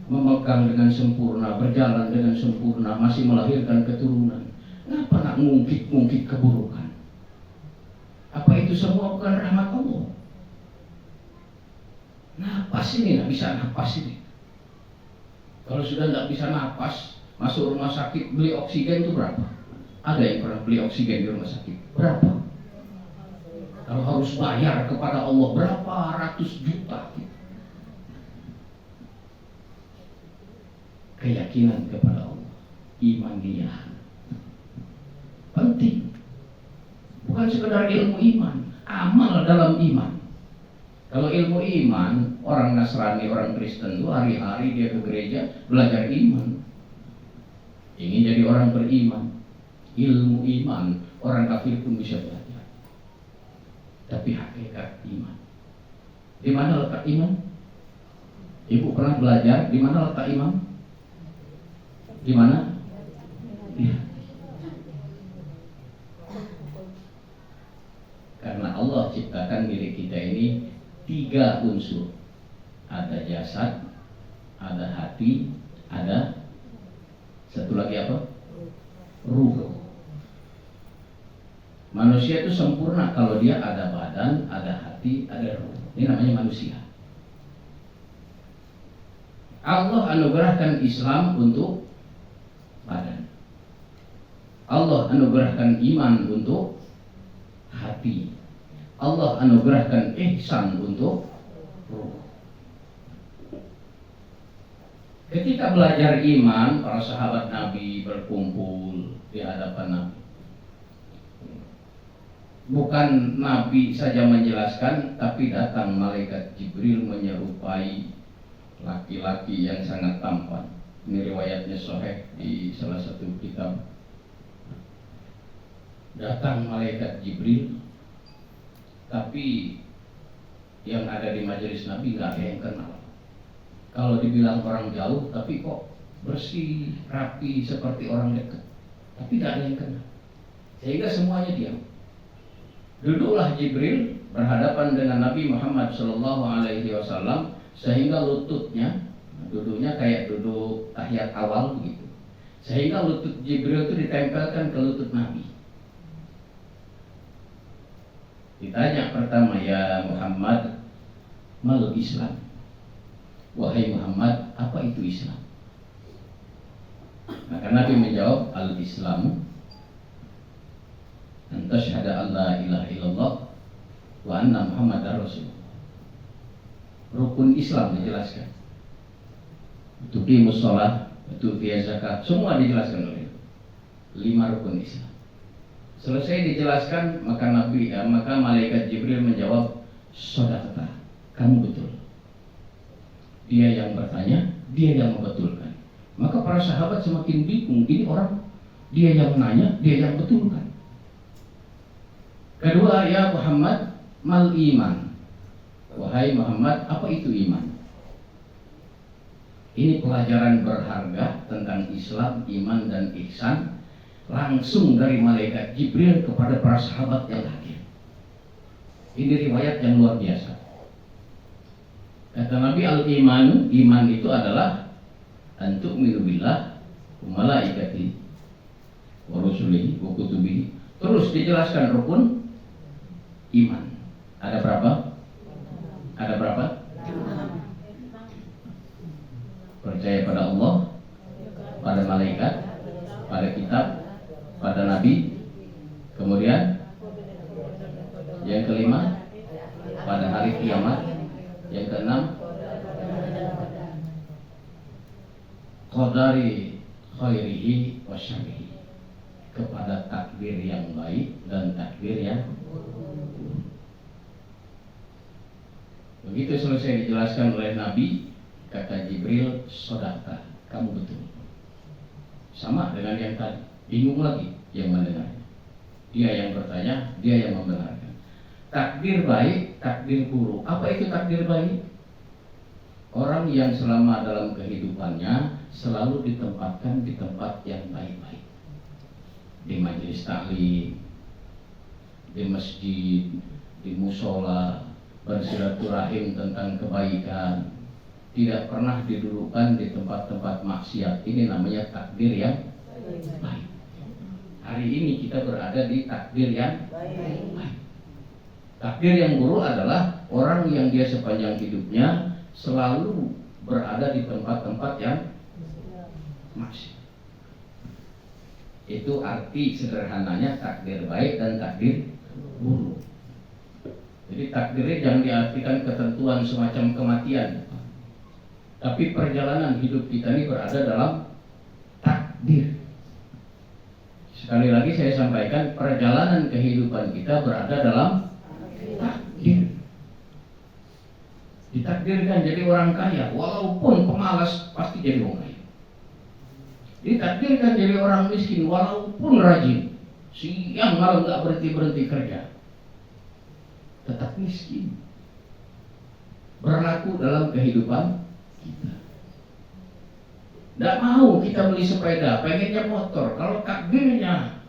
Memegang dengan sempurna, berjalan dengan sempurna, masih melahirkan keturunan. Kenapa nak ngungkit-ngungkit keburukan? Apa itu semua bukan rahmat Allah? Napas ini, nggak bisa napas ini. Kalau sudah nggak bisa napas, masuk rumah sakit, beli oksigen itu berapa? Ada yang pernah beli oksigen di rumah sakit? Berapa? Kalau harus bayar kepada Allah berapa ratus juta? Keyakinan kepada Allah, iman dia penting. Bukan sekedar ilmu iman, amal dalam iman. Kalau ilmu iman, orang Nasrani, orang Kristen itu hari-hari dia ke gereja belajar iman, ingin jadi orang beriman. Ilmu iman, orang kafir pun bisa belajar. Tapi hakikat iman, di mana letak iman? Ibu pernah belajar di mana letak iman? Di mana? Di hati. Karena Allah ciptakan diri kita ini 3 unsur. Ada jasad, ada hati, ada satu lagi apa? Ruh. Manusia itu sempurna kalau dia ada badan, ada hati, ada ruh. Ini namanya manusia. Allah anugerahkan Islam untuk badan. Allah anugerahkan iman untuk hati. Allah anugerahkan ihsan untuk ruh. Ketika belajar iman, para sahabat Nabi berkumpul di hadapan Nabi. Bukan Nabi saja menjelaskan, tapi datang malaikat Jibril menyerupai laki-laki yang sangat tampan. Ini riwayatnya sahih di salah satu kitab. Datang malaikat Jibril, tapi yang ada di majelis Nabi nggak ada yang kenal. Kalau dibilang orang jauh, tapi kok bersih, rapi seperti orang dekat, tapi nggak ada yang kenal. Sehingga semuanya diam. Duduklah Jibril berhadapan dengan Nabi Muhammad SAW, sehingga lututnya, duduknya kayak duduk tahiyat awal begitu. Sehingga lutut Jibril itu ditempelkan ke lutut Nabi. Ditanya pertama, ya Muhammad, mal Islam? Wahai Muhammad, apa itu Islam? Maka Nabi menjawab, al-Islamu an tasyhada an la ilaha illallah wa anna Muhammadar Rasulullah. Rukun Islam dijelaskan. Tuqimus shalah, tu'tiyaz zakat, semua dijelaskan oleh 5 rukun Islam. Selesai dijelaskan, maka malaikat Jibril menjawab, shadaqta, kamu betul. Dia yang bertanya, dia yang membetulkan. Maka para sahabat semakin bingung, ini orang, dia yang nanya, dia yang betulkan. Kedua, ya Muhammad, mal iman. Wahai Muhammad, apa itu iman? Ini pelajaran berharga tentang Islam, iman dan ihsan, langsung dari malaikat Jibril kepada para sahabat yang hadir. Ini riwayat yang luar biasa. Kata Nabi, al-imanu, iman itu adalah antuk minubillah wa malaikati wa rusulihi wa kutubihi. Terus dijelaskan rukun iman. Ada berapa? Ada berapa? Percaya pada Allah, pada malaikat, pada kitab, pada nabi. Kemudian yang kelima, pada hari kiamat. Yang keenam, qadari khairihi wa syarrihi, kepada takdir yang baik dan takdir yang buruk. Begitu selesai dijelaskan oleh Nabi, kata Jibril, shadaqta, kamu betul. Sama dengan yang tadi, bingung lagi yang mendengarnya. Dia yang bertanya, dia yang membenarkan. takdir baik, takdir buruk. Apa itu takdir baik? Orang yang selama dalam kehidupannya selalu ditempatkan di tempat yang baik-baik, di majelis taklim, di masjid, di musola, bersilaturahim tentang kebaikan, tidak pernah didudukkan di tempat-tempat maksiat. Ini namanya takdir yang baik. Hari ini kita berada di takdir yang baik. Takdir yang buruk adalah orang yang dia sepanjang hidupnya selalu berada di tempat-tempat yang maksiat. Itu arti sederhananya takdir baik dan takdir buruk. Jadi takdirnya jangan diartikan ketentuan semacam kematian, tapi perjalanan hidup kita ini berada dalam takdir. Sekali lagi saya sampaikan, perjalanan kehidupan kita berada dalam takdir. Ditakdirkan jadi orang kaya, walaupun pemalas pasti jadi orang kaya. Ditakdirkan jadi orang miskin, walaupun rajin, siang malam gak berhenti kerja, tetap miskin. Berlaku dalam kehidupan kita. Tidak mau kita beli sepeda, pengennya motor. Kalau takdirnya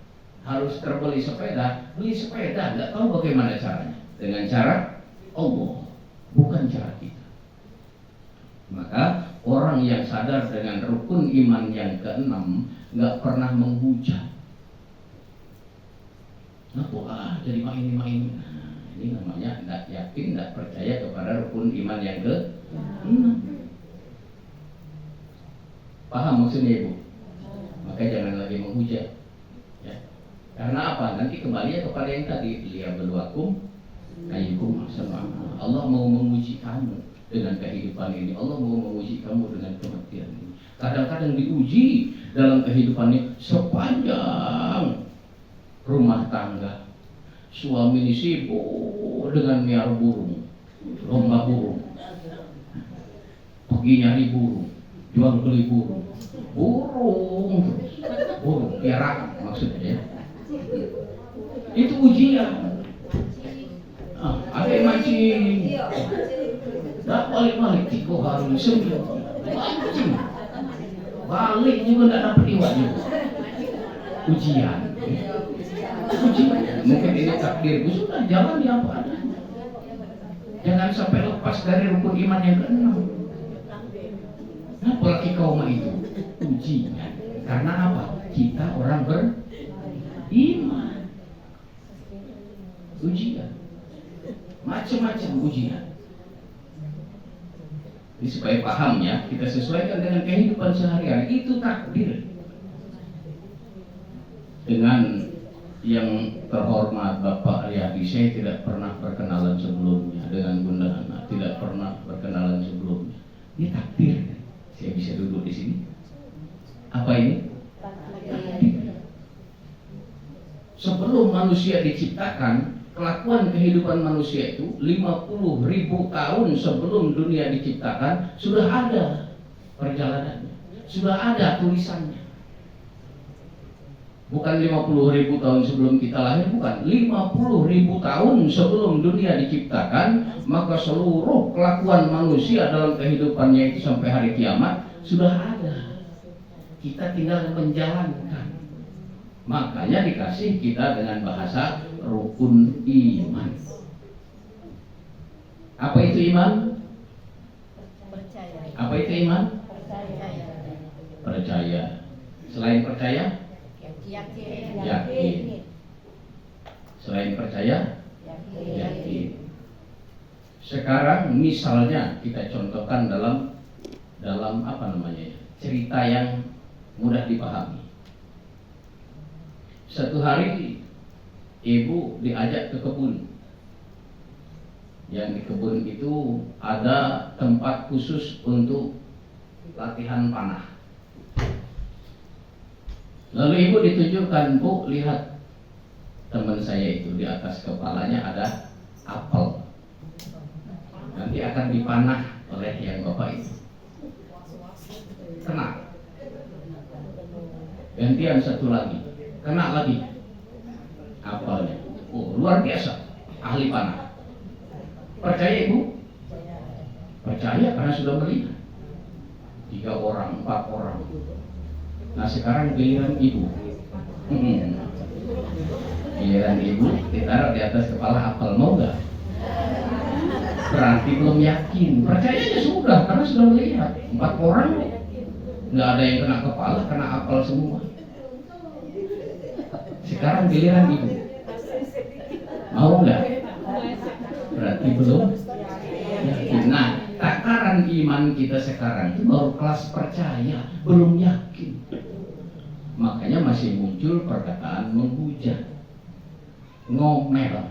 harus terbeli sepeda, beli sepeda. Tidak tahu bagaimana caranya. Dengan cara Allah, bukan cara kita. Maka orang yang sadar dengan rukun iman yang keenam nggak pernah menghujat. Nah, jadi main-main. Nah, ini namanya tidak yakin, tidak percaya kepada rukun iman yang keenam. Paham maksudnya Ibu? Maka jangan lagi menghujat, ya. Karena apa? Nanti kembali kepada yang tadi, liyabluwakum ayyukum ahsanu amala. Allah mau menguji kamu dengan kehidupan ini. Allah mau menguji kamu dengan kematian ini. Kadang-kadang diuji dalam kehidupan ini sepanjang rumah tangga. Suami ini sibuk dengan miara burung, lomba burung, pergi nyari burung, jual beli burung, piaraan maksudnya ya. Itu ujian. Ada yang mancing, dah balik tiko harus sembilan mancing, balik juga tidak dapat iwannya. Ujian. Mungkin ini takdirku, sudah jalan ya apa adanya. Jangan sampai lepas dari rukun iman yang keenam. Nah, apalagi kaum itu ujian. Karena apa? Kita orang beriman. Ujian, macam-macam ujian. Jadi supaya pahamnya kita sesuaikan dengan kehidupan sehari-hari. Itu takdir. Dengan yang terhormat Bapak Riyadi, saya tidak pernah berkenalan sebelumnya. Dengan Bunda Ana tidak pernah berkenalan sebelumnya. Ini takdir. Saya bisa duduk di sini. Apa ini? Takdir. Sebelum manusia diciptakan, kelakuan kehidupan manusia itu 50.000 tahun sebelum dunia diciptakan sudah ada perjalanannya, sudah ada tulisannya. Bukan 50.000 tahun sebelum kita lahir, bukan. 50.000 tahun sebelum dunia diciptakan, maka seluruh kelakuan manusia dalam kehidupannya itu sampai hari kiamat sudah ada. Kita tinggal menjalankan. Makanya dikasih kita dengan bahasa rukun iman. Apa itu iman? Percaya. Apa itu iman? Percaya. Percaya. Selain percaya? Yakin. Selain percaya? Yakin. Sekarang misalnya kita contohkan dalam apa namanya? Cerita yang mudah dipahami. Satu hari ibu diajak ke kebun. Yang di kebun itu ada tempat khusus untuk latihan panah. Lalu ibu ditunjukkan, Bu, lihat teman saya itu di atas kepalanya ada apel. Nanti akan dipanah oleh yang bapak itu. Kena. Gantian satu lagi. Kena lagi apelnya. Oh, luar biasa. ahli panah. Percaya ibu? Percaya karena sudah melihat 3 orang, 4 orang. Nah sekarang giliran ibu. Giliran ibu ditaruh di atas kepala apel, mau nggak? Berarti belum yakin. Percayanya sudah karena sudah melihat 4 orang, nggak ada yang kena kepala, kena apel semua. Sekarang giliran ibu, mau nggak? Berarti belum yakin. Nah, takaran iman kita sekarang itu baru kelas percaya, belum yakin. Makanya masih muncul perkataan menghujat, ngomel,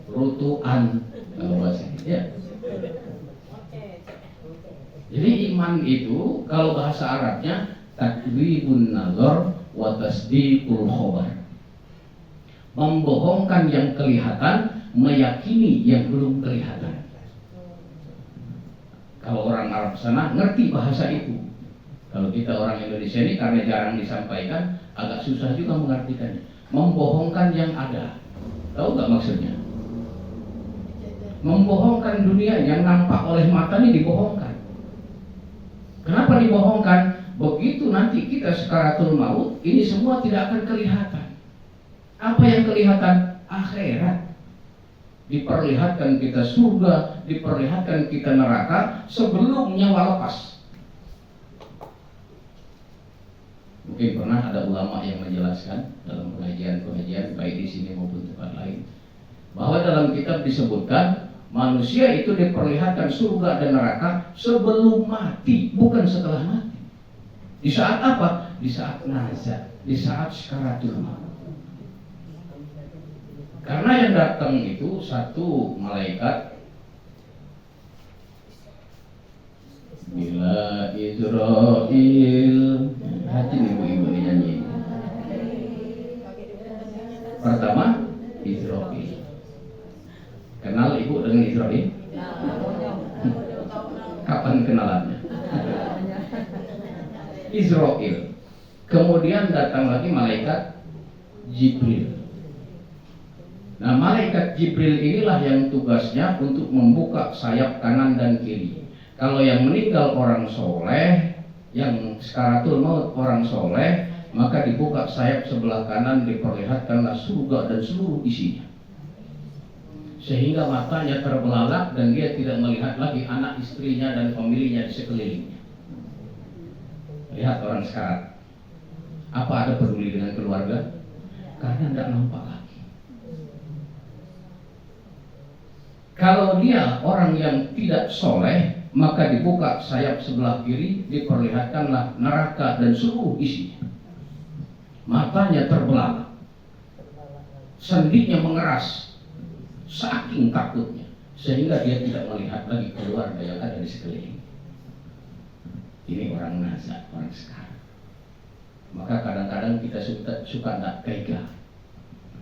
rutuan kalau bahasa ya. Jadi iman itu kalau bahasa Arabnya takdzibun nazar wa tasdiqul khabar. Membohongkan yang kelihatan, meyakini yang belum kelihatan. Kalau orang Arab sana ngerti bahasa itu. Kalau kita orang Indonesia ini karena jarang disampaikan, agak susah juga mengartikannya. Membohongkan yang ada. Tahu nggak maksudnya? Membohongkan dunia yang nampak oleh mata ini dibohongkan. Kenapa dibohongkan? Begitu nanti kita sekaratul maut, ini semua tidak akan kelihatan. Apa yang kelihatan? Akhirat. Diperlihatkan kita surga, diperlihatkan kita neraka sebelum nyawa lepas. Mungkin pernah ada ulama yang menjelaskan dalam pengajian-pengajian baik di sini maupun tempat lain, bahwa dalam kitab disebutkan manusia itu diperlihatkan surga dan neraka sebelum mati, bukan setelah mati. Di saat apa? Di saat nazar, di saat sekaratul maut. Karena yang datang itu satu malaikat. Bila Israel, hati ibu-ibu nyanyi. Pertama Israel. Kenal ibu dengan Israel? Kapan kenalannya? Israel. Kemudian datang lagi malaikat Jibril. Nah, malaikat Jibril inilah yang tugasnya untuk membuka sayap kanan dan kiri. Kalau yang meninggal orang soleh, yang sekaratul maut orang soleh, maka dibuka sayap sebelah kanan, diperlihatkanlah surga dan seluruh isinya. Sehingga matanya terbelalak dan dia tidak melihat lagi anak istrinya dan familinya di sekelilingnya. Lihat orang sekarat. Apa ada peduli dengan keluarga? Karena tidak nampak lagi. Kalau dia orang yang tidak soleh, maka dibuka sayap sebelah kiri, diperlihatkanlah neraka dan seluruh isinya. Matanya terbelalak, sendinya mengeras, saking takutnya, sehingga dia tidak melihat lagi keluarga yang ada di sekeliling. Ini orang nazar, orang sekarang. Maka kadang-kadang kita suka tidak tega.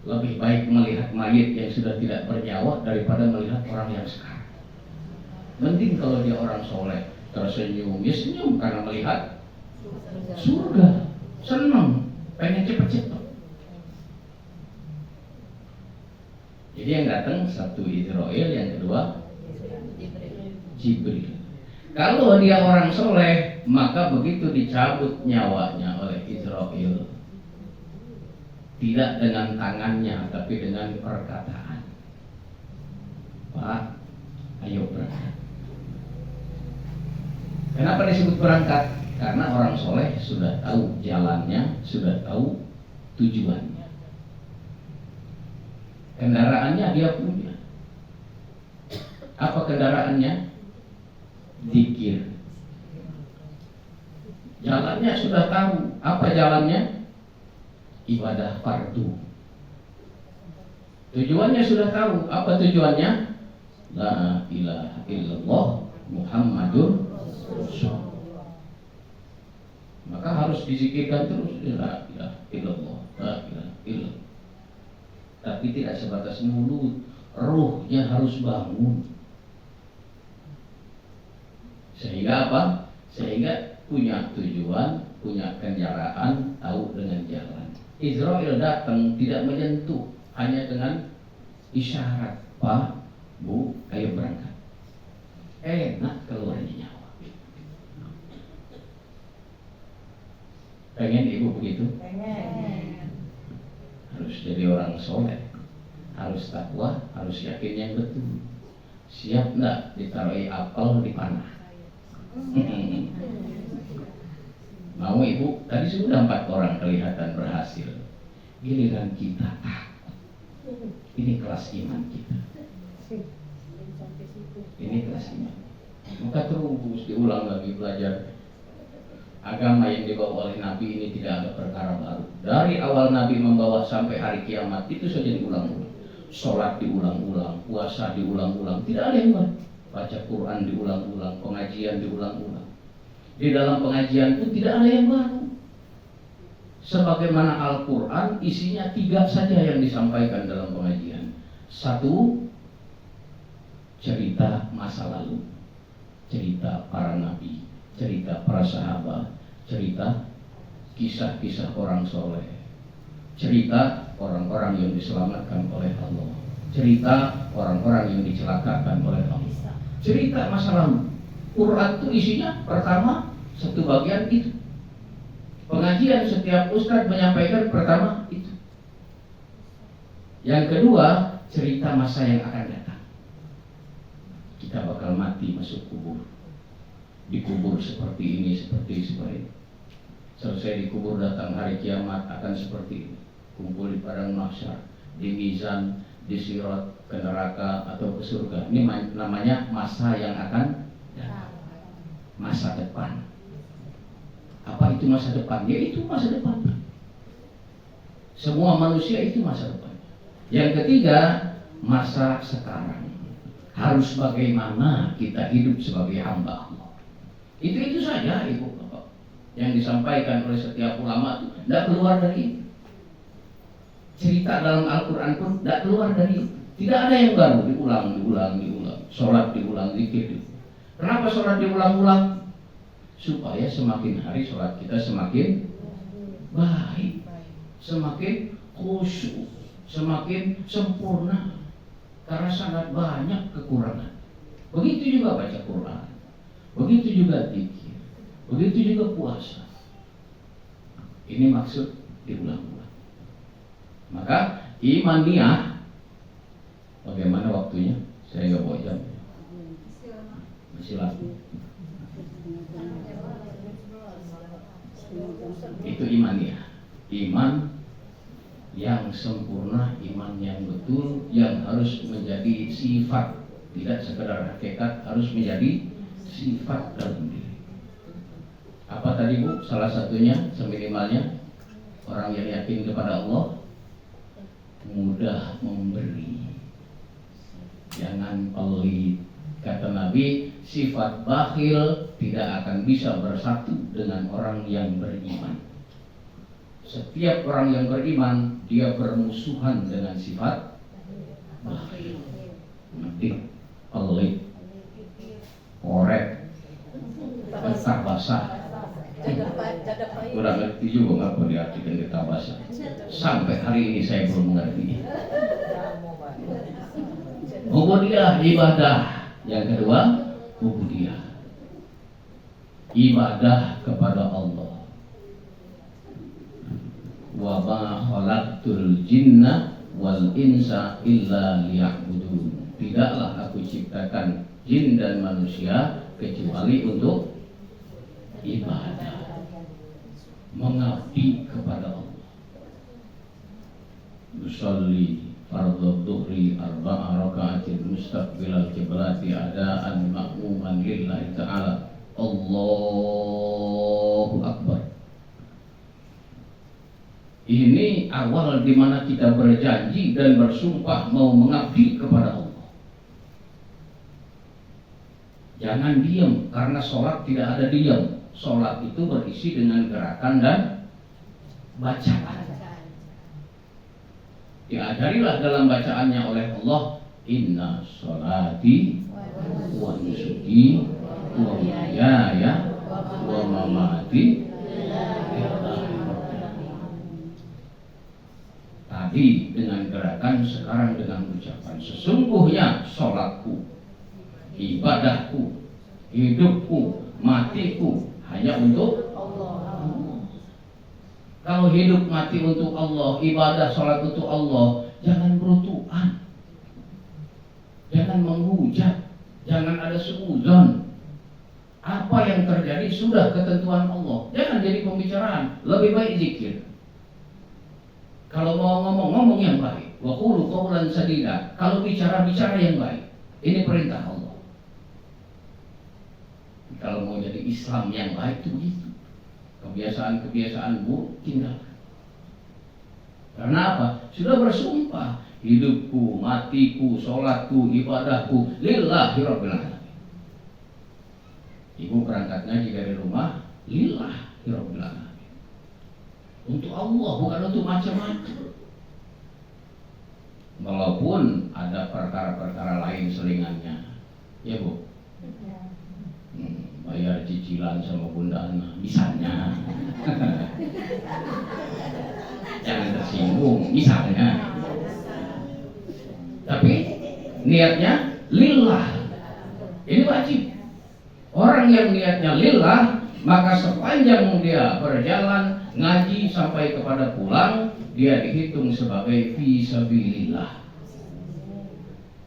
Lebih baik melihat mayit yang sudah tidak bernyawa daripada melihat orang yang sekarang. Mending kalau dia orang soleh, tersenyum, ya senyum karena melihat surga, senang, pengen cepet-cepet. Jadi yang datang satu Israel, yang kedua Jibril. Kalau dia orang soleh, maka begitu dicabut nyawanya oleh Israel, tidak dengan tangannya, tapi dengan perkataan. Pak, ayo berangkat. Kenapa disebut berangkat? Karena orang soleh sudah tahu jalannya, sudah tahu tujuannya. Kendaraannya dia punya. Apa kendaraannya? Zikir. Jalannya sudah tahu. Apa jalannya? Ibadah fardu. Tujuannya sudah tahu. Apa tujuannya? La ilaha illallah Muhammadur Rasulullah. Maka harus dizikirkan terus. La ilaha illallah, la ilaha illallah. Tapi tidak sebatas mulut, ruhnya harus bangun. Sehingga apa? Sehingga punya tujuan, punya kendaraan, tahu dengan jalan. Israel datang tidak menyentuh, hanya dengan isyarat, Pak, Bu, ayo berangkat. Enak keluarnya nyawa. Pengen ibu begitu? Pengen. Harus jadi orang soleh, harus takwa, harus yakin yang betul. Siap enggak ditaruhi apel di panah? Mau ibu? Tadi sudah 4 orang kelihatan berhasil. Giliran kita takut. Ini kelas iman kita. Ini kelas iman. Maka terus diulang lagi belajar. Agama yang dibawa oleh Nabi ini tidak ada perkara baru. Dari awal Nabi membawa sampai hari kiamat itu saja diulang-ulang. Sholat diulang-ulang, puasa diulang-ulang, tidak ada yang baru. Baca Quran diulang-ulang, pengajian diulang-ulang. Di dalam pengajian pun tidak ada yang baru. Sebagaimana Al-Quran isinya 3 saja yang disampaikan dalam pengajian. 1, cerita masa lalu, cerita para nabi, cerita para sahabat, cerita kisah-kisah orang soleh, cerita orang-orang yang diselamatkan oleh Allah, cerita orang-orang yang dicelakakan oleh Allah, cerita masa lalu. Quran itu isinya pertama 1 bagian itu. Pengajian setiap ustadz menyampaikan pertama itu. Yang kedua, cerita masa yang akan datang. Kita bakal mati masuk kubur. Dikubur seperti ini, seperti ini. Selesai dikubur datang hari kiamat akan seperti ini. Kumpul di padang mahsyar, di mizan, di sirat, ke neraka atau ke surga. Ini namanya masa yang akan datang. Masa depan. Apa itu masa depan? Ya itu masa depan. Semua manusia itu masa depan. Yang ketiga, masa sekarang. Harus bagaimana kita hidup sebagai hamba Allah. Itu saja ibu bapak yang disampaikan oleh setiap ulama itu tidak keluar dari itu. Cerita dalam Al-Quran pun tidak keluar dari itu. Tidak ada yang baru, diulang. Sholat diulang, zikir. Kenapa sholat diulang-ulang? Supaya semakin hari sholat kita semakin baik, semakin khusyuk, semakin sempurna. Karena sangat banyak kekurangan. Begitu juga baca Quran, begitu juga zikir, begitu juga puasa. Ini maksud diulang-ulang. Maka imaniyah, bagaimana waktunya? Saya nggak bawa jam. Masih lama. Itu imaniyah. Iman yang sempurna, iman yang betul, yang harus menjadi sifat, tidak sekedar hakikat, harus menjadi sifat dalam diri. Apa tadi Bu? Salah satunya, seminimalnya orang yang yakin kepada Allah mudah memberi, jangan pelit. Kata Nabi, sifat bakhil tidak akan bisa bersatu dengan orang yang beriman. Setiap orang yang beriman, dia bermusuhan dengan sifat bakhil, medit, pelit, korek, getah basah. Kurang ngerti juga apa diartikan getah basah. Sampai hari ini saya belum mengerti. Ubudiyah ibadah. Yang kedua, ubudiyah, ibadah kepada Allah. Wa ma khalaqtul jinna wal insa illa liya'budun. Tidaklah aku ciptakan jin dan manusia kecuali untuk ibadah, mengabdi kepada Allah. Yusalli fardhu dhuhri 4 raka'atin mustaqbilal qiblati adaan ma'muman lillahi ta'ala. Allahu Akbar. Ini awal di mana kita berjanji dan bersumpah mau mengabdi kepada Allah. Jangan diam, karena sholat tidak ada diam. Sholat itu berisi dengan gerakan dan bacaan. Diajarilah dalam bacaannya oleh Allah, inna sholati wa nusuki wa mahyaya wa mamati. Tadi dengan gerakan Katakan sekarang dengan ucapan, sesungguhnya sholatku, ibadahku, hidupku, matiku hanya untuk Allah. Kalau hidup mati untuk Allah, ibadah sholat untuk Allah, jangan berutuan, jangan menghujat, jangan ada suudzon. Apa yang terjadi sudah ketentuan Allah. Jangan jadi pembicaraan. Lebih baik zikir. Kalau mau ngomong yang baik. Wa qulu qawlan sadida. Kalau bicara yang baik. Ini perintah Allah. Kalau mau jadi Islam yang baik itu begitu. Kebiasaan-kebiasaan buruk tinggalkan. Karena apa? Sudah bersumpah, hidupku, matiku, sholatku, ibadahku lillahi rabbil alamin. Ibu berangkat ngaji dari rumah, lillahi rabbil alamin. Untuk Allah, bukan untuk macam-macam. Walaupun ada perkara-perkara lain selingannya, ya Bu. Bayar cicilan sama Bunda Ana, misalnya. Jangan tersinggung, misalnya. Tapi niatnya lillah. Ini wajib. Orang yang niatnya lillah, maka sepanjang dia berjalan ngaji sampai kepada pulang, dia dihitung sebagai fisabilillah.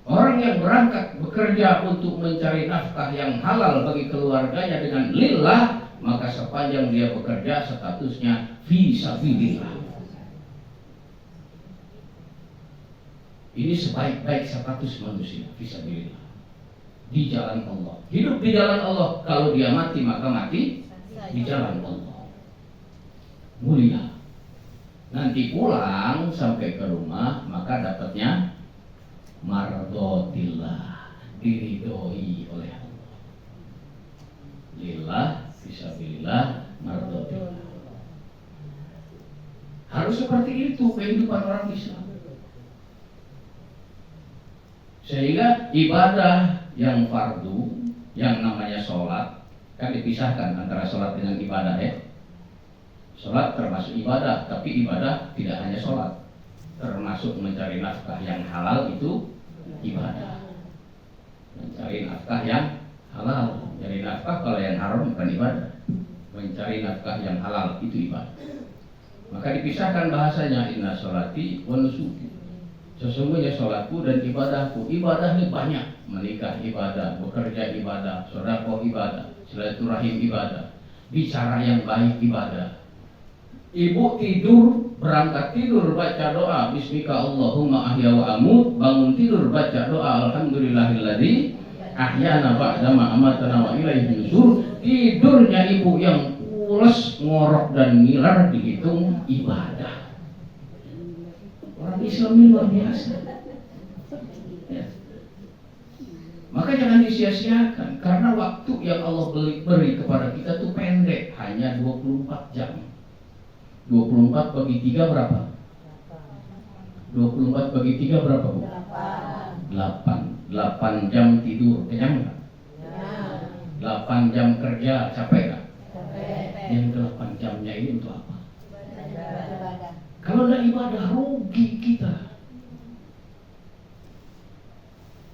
Orang yang berangkat bekerja untuk mencari nafkah yang halal bagi keluarganya dengan lillah, maka sepanjang dia bekerja statusnya fisabilillah. Ini sebaik-baik status manusia, fisabilillah. Di jalan Allah, hidup di jalan Allah. Kalau dia mati maka mati di jalan Allah. Mulia. Nanti pulang sampai ke rumah maka dapatnya mardotillah, diridhoi oleh Allah. Lillah, fisabilillah, mardotillah. Harus seperti itu kehidupan orang Islam. Sehingga ibadah yang fardu, yang namanya sholat, kan dipisahkan antara sholat dengan ibadah ya. Sholat termasuk ibadah, tapi ibadah tidak hanya sholat. Termasuk mencari nafkah yang halal itu ibadah. Mencari nafkah yang halal. Mencari nafkah kalau yang haram bukan ibadah. Mencari nafkah yang halal itu ibadah. Maka dipisahkan bahasanya, inna sholati wa nusuki. Sesungguhnya sholatku dan ibadahku. Ibadah ini banyak. Menikah ibadah, bekerja ibadah, sedekah ibadah, silaturahim ibadah, bicara yang baik ibadah. Ibu tidur, berangkat tidur baca doa bismika Allahumma ahya wa amut. Bangun tidur baca doa alhamdulillahilladzi ahyana ba'dama amatana wa ilaihi nusyur. Tidurnya ibu yang pules, ngorok dan ngiler dihitung ibadah. Orang Islam ini luar biasa ya. Maka jangan disia-siakan, karena waktu yang Allah beri kepada kita itu pendek, hanya 24 jam. 24 bagi 3 berapa? 24 bagi 3 berapa Bu? 8 jam tidur, kenyang nggak? 8 jam kerja, capek nggak? Yang 8 jamnya ini untuk apa? Kalau tidak ibadah, rugi kita.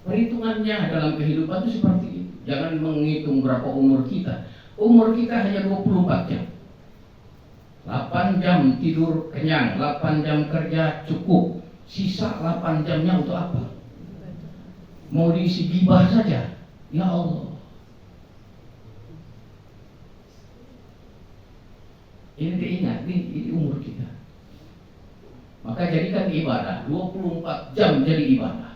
Perhitungannya dalam kehidupan itu seperti itu. Jangan menghitung berapa umur kita. Umur kita hanya 24 jam. 8 jam tidur kenyang, 8 jam kerja cukup. Sisa 8 jamnya untuk apa? Mau diisi gibah saja? Ya Allah. Ini diingat, ini umur kita. Maka jadikan ibadah 24 jam jadi ibadah.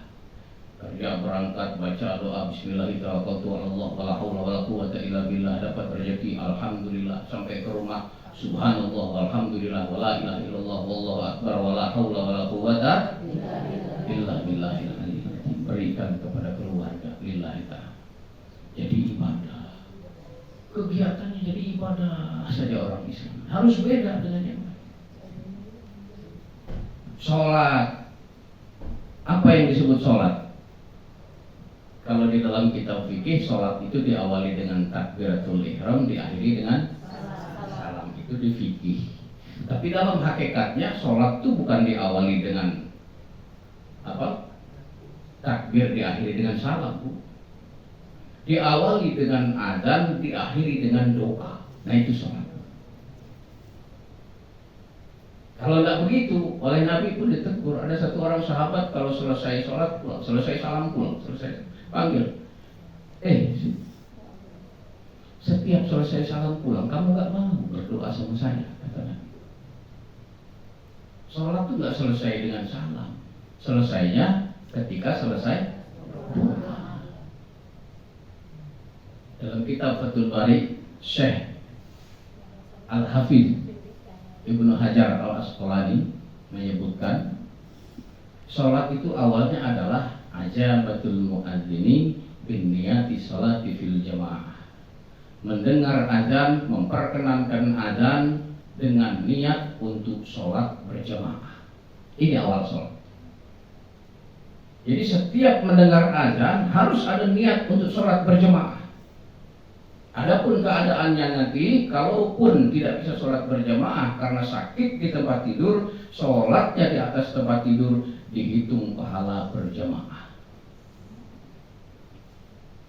Kerja berangkat baca doa bismillahirrahmanirrahim, wala haula wala quwwata illa billah, dapat rezeki alhamdulillah, sampai ke rumah subhanallah walhamdulillah wala ilaha illallah wallahu akbar wala haula wala quwwata illa billahil aliyyil azim. Berikan kepada keluarga lillahi ta'ala. Jadi ibadah. Kegiatannya jadi ibadah saja orang Islam. Harus beda dengan yang lain. Sholat. Apa yang disebut sholat? Kalau di dalam kitab fikih, sholat itu diawali dengan takbiratul ihram, diakhiri dengan salam. Itu di fikih. Tapi dalam hakikatnya sholat itu bukan diawali dengan takbir diakhiri dengan salam, Bu. Diawali dengan adzan, diakhiri dengan doa. Nah itu sholat. Kalau tidak begitu, oleh Nabi pun ditegur. Ada satu orang sahabat kalau selesai sholat pulang, selesai salam pulang, selesai panggil, setiap selesai salam pulang, kamu nggak mau berdoa sama saya, kata Nabi. Sholat itu nggak selesai dengan salam, selesainya ketika selesai doa. Dalam kitab Fathul Bari, Syekh Al-Hafidh Ibnu Hajar Al-Asqalani menyebutkan sholat itu awalnya adalah ajabatul muadzini bin niyati sholati fil jamaah. Mendengar azan, memperkenankan azan dengan niat untuk sholat berjamaah. Ini awal sholat. Jadi setiap mendengar azan harus ada niat untuk sholat berjamaah. Adapun keadaannya nanti, kalaupun tidak bisa sholat berjamaah karena sakit di tempat tidur, sholatnya di atas tempat tidur dihitung pahala berjamaah.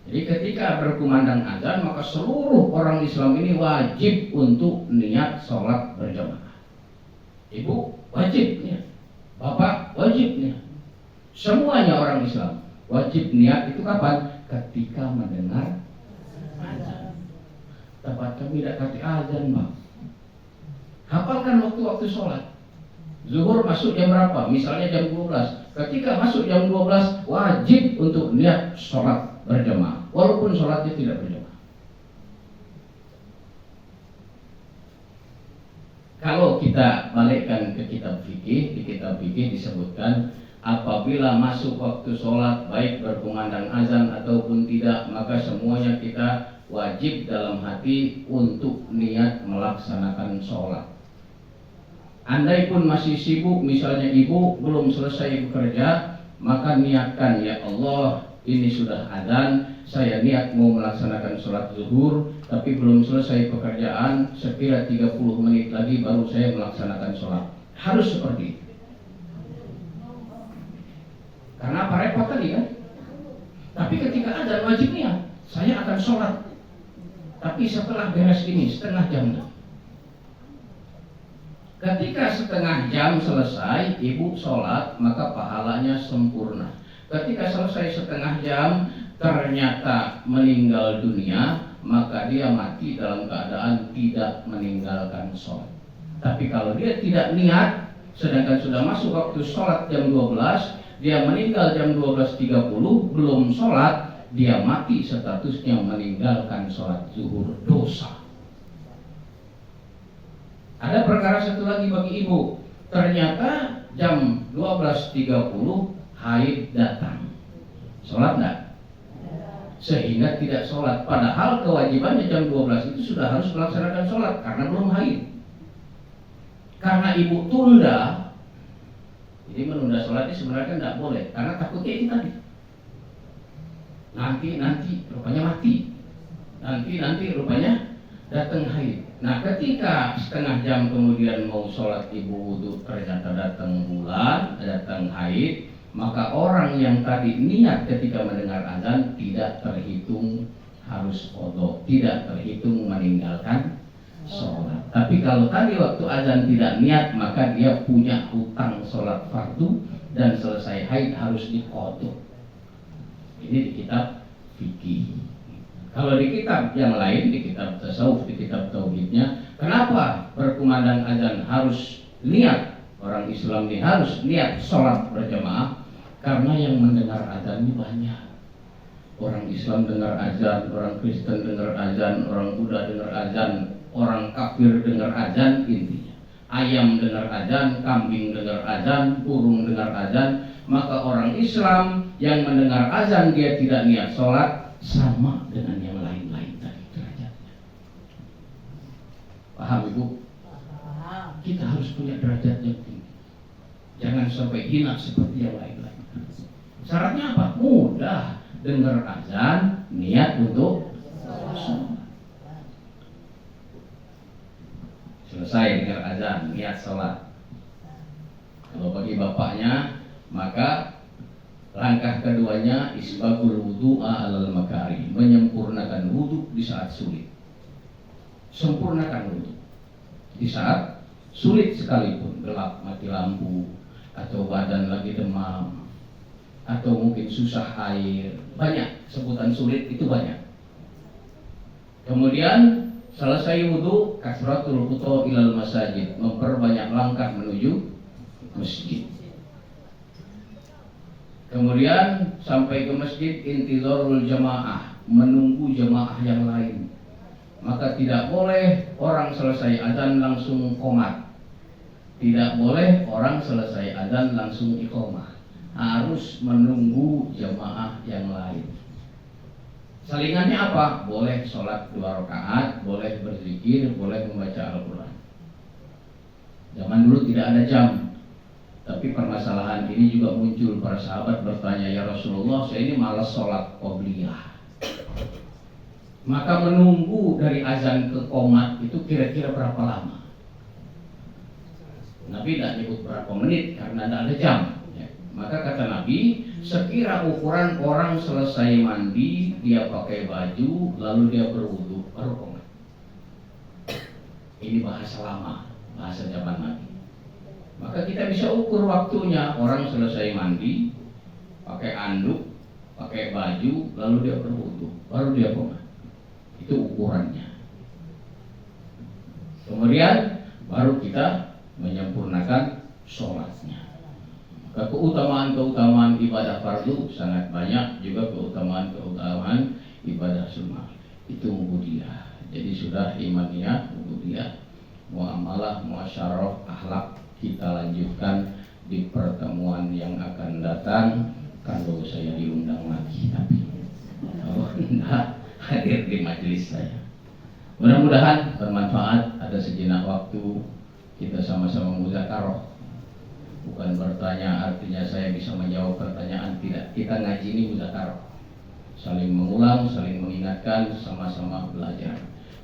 Jadi ketika berkumandang azan, maka seluruh orang Islam ini wajib untuk niat sholat berjamaah. Ibu wajib niat, bapak wajib niat, semuanya orang Islam wajib niat. Itu kapan? Ketika mendengar azan. Tempat kami tidak kasih azan, Pak. Hafalkan waktu-waktu sholat. Zuhur masuk jam berapa? Misalnya jam 12. Ketika masuk jam 12, wajib untuk niat sholat berjamaah, walaupun sholatnya tidak berjamaah. Kalau kita balikkan ke kitab fikih, di kitab fikih disebutkan apabila masuk waktu sholat, baik berkumandang azan ataupun tidak, maka semuanya kita wajib dalam hati untuk niat melaksanakan sholat. Andai pun masih sibuk, misalnya ibu belum selesai bekerja, maka niatkan, ya Allah, ini sudah adzan, saya niat mau melaksanakan sholat zuhur, tapi belum selesai pekerjaan, sekira 30 menit lagi baru saya melaksanakan sholat. Harus seperti itu. Karena apa? Repot tadi kan? Tapi ketika adzan wajib niat, saya akan sholat. Tapi setelah beres ini setengah jam. Ketika setengah jam selesai, ibu sholat, maka pahalanya sempurna. Ketika selesai setengah jam, ternyata meninggal dunia, maka dia mati dalam keadaan tidak meninggalkan sholat. Tapi kalau dia tidak niat, sedangkan sudah masuk waktu sholat jam 12, dia meninggal jam 12.30, belum sholat, dia mati statusnya meninggalkan sholat zuhur, dosa. Ada perkara satu lagi bagi ibu, ternyata jam 12.30 haid datang, sholat enggak? Sehingga tidak sholat, padahal kewajibannya jam 12 itu sudah harus melaksanakan sholat karena belum haid. Karena ibu tunda, jadi menunda sholatnya sebenarnya kan tidak boleh, karena takutnya itu tadi. Nanti rupanya mati, nanti rupanya datang haid. Nah ketika setengah jam kemudian mau sholat ibu wudhu, ternyata datang bulan, datang haid, maka orang yang tadi niat ketika mendengar azan tidak terhitung harus qadha, tidak terhitung meninggalkan sholat. Tapi kalau tadi waktu azan tidak niat, maka dia punya hutang sholat fardu dan selesai haid harus diqadha. Ini di kitab fikih. Kalau di kitab yang lain, di kitab tasawuf, di kitab tauhidnya, kenapa berkumandang azan harus niat? Orang Islam ini harus niat sholat berjamaah, karena yang mendengar azan ini banyak. Orang Islam dengar azan, orang Kristen dengar azan, orang Buddha dengar azan, orang kafir dengar azan, intinya ayam dengar azan, kambing dengar azan, burung dengar azan. Maka orang Islam yang mendengar azan dia tidak niat sholat, sama dengan yang lain-lain tadi derajatnya. Paham ibu? Kita harus punya derajat yang tinggi, jangan sampai hina seperti yang lain-lain. Syaratnya apa? Mudah, dengar azan, niat untuk sholat. Selesai dengar azan, niat sholat. Kalau bagi bapaknya, maka Langkah keduanya isbagul wudu'a alal makari, menyempurnakan wudu di saat sulit. Sempurnakan wudu di saat sulit sekalipun, gelap mati lampu, atau badan lagi demam, atau mungkin susah air, banyak sebutan sulit itu banyak. Kemudian selesai wudu, kasratul khuta ilal masajid, memperbanyak langkah menuju masjid. Kemudian sampai ke masjid, intizarul jamaah, menunggu jamaah yang lain. Maka tidak boleh orang selesai azan langsung qomat. Tidak boleh orang selesai azan langsung iqamah. Harus menunggu jamaah yang lain. Salingannya apa? Boleh sholat 2 rakaat, boleh berzikir, boleh membaca Al-Quran. Zaman dulu tidak ada jam. Tapi permasalahan ini juga muncul, para sahabat bertanya, ya Rasulullah, saya ini malas sholat qobliyah. Maka menunggu dari azan ke qomat itu kira-kira berapa lama? Nabi tidak nyebut berapa menit karena tidak ada jam. Maka kata Nabi, sekira ukuran orang selesai mandi, dia pakai baju, lalu dia berwudu, baru qomat. Ini bahasa lama, bahasa zaman Nabi. Maka kita bisa ukur waktunya, orang selesai mandi, pakai anduk, pakai baju, lalu dia berwudu, baru dia qomat. Itu ukurannya. Kemudian baru kita menyempurnakan sholatnya. Keutamaan-keutamaan ibadah fardu sangat banyak, juga keutamaan-keutamaan ibadah sunnah. Itu ubudiyah. Jadi sudah imaniyah, ubudiyah, muamalah, muasyarah, akhlak kita lanjutkan di pertemuan yang akan datang kalau saya diundang lagi. Tapi kalau enggak, hadir di majelis saya. Mudah-mudahan bermanfaat. Ada sejenak waktu kita sama-sama muzakarah. Bukan bertanya artinya saya bisa menjawab pertanyaan, tidak. Kita ngaji ini muzakarah, saling mengulang, saling mengingatkan, sama-sama belajar.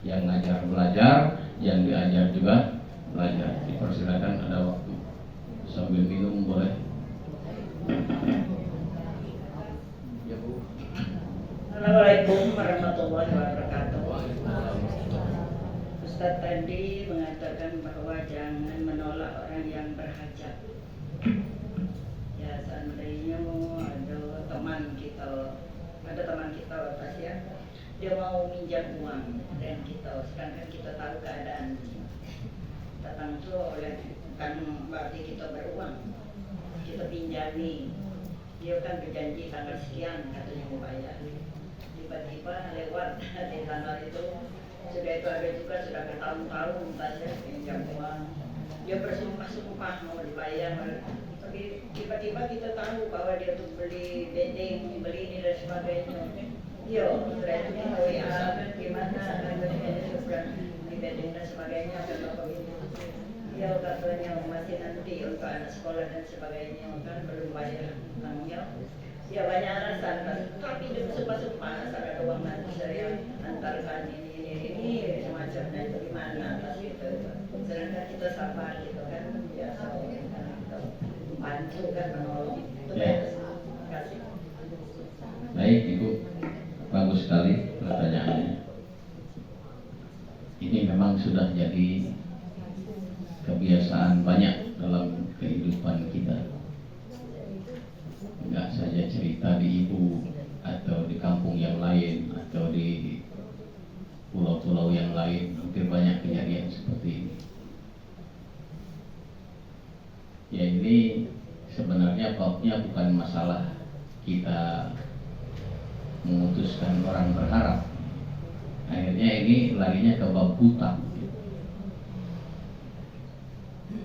Yang ngajar belajar, yang diajar juga belajar. Dipersilakan, ada waktu. Sambil minum boleh. Ya, Bu. Assalamualaikum warahmatullahi wabarakatuh. Ustadz tadi mengatakan bahwa jangan menolak orang yang berhajat. Ya, seandainya ada teman kita atas ya, dia mau minjam uang dan kita, sedangkan kita tahu keadaan datang itu oleh, kan berarti kita beruang, kita pinjami, dia kan berjanji tanggal sekian katanya mau bayar. Tiba-tiba lewat di tanggal itu, sudah itu ada juga sudah bertahun-tahun saya pinjam uang, dia bersumpah-sumpah mau dibayar, tapi tiba-tiba kita tahu bahwa dia tuh beli bedeng, beli ini dan sebagainya. Iya, sudah itu kita WA gimana, sudah beli bedeng dan sebagainya, atau begitu. Iya, katanya masih nanti untuk anak sekolah dan sebagainya, kan belum bayar utangnya. Ya banyak alasan, tapi dia sumpah-sumpah asal ada uang nanti saya antarkan ini semacamnya itu gimana atas itu. Sedangkan kita sabar gitu kan, biasa kan kita bantu kan menolong itu ya. Terima kasih. Baik Ibu, bagus sekali pertanyaannya. Ini memang sudah jadi kebiasaan banyak dalam kehidupan kita. Enggak saja cerita di Ibu atau di kampung yang lain atau di pulau-pulau yang lain, hampir banyak kejadian seperti ini. Ya, ini sebenarnya babnya bukan masalah kita memutuskan orang berharap. Akhirnya ini larinya ke bab hutang.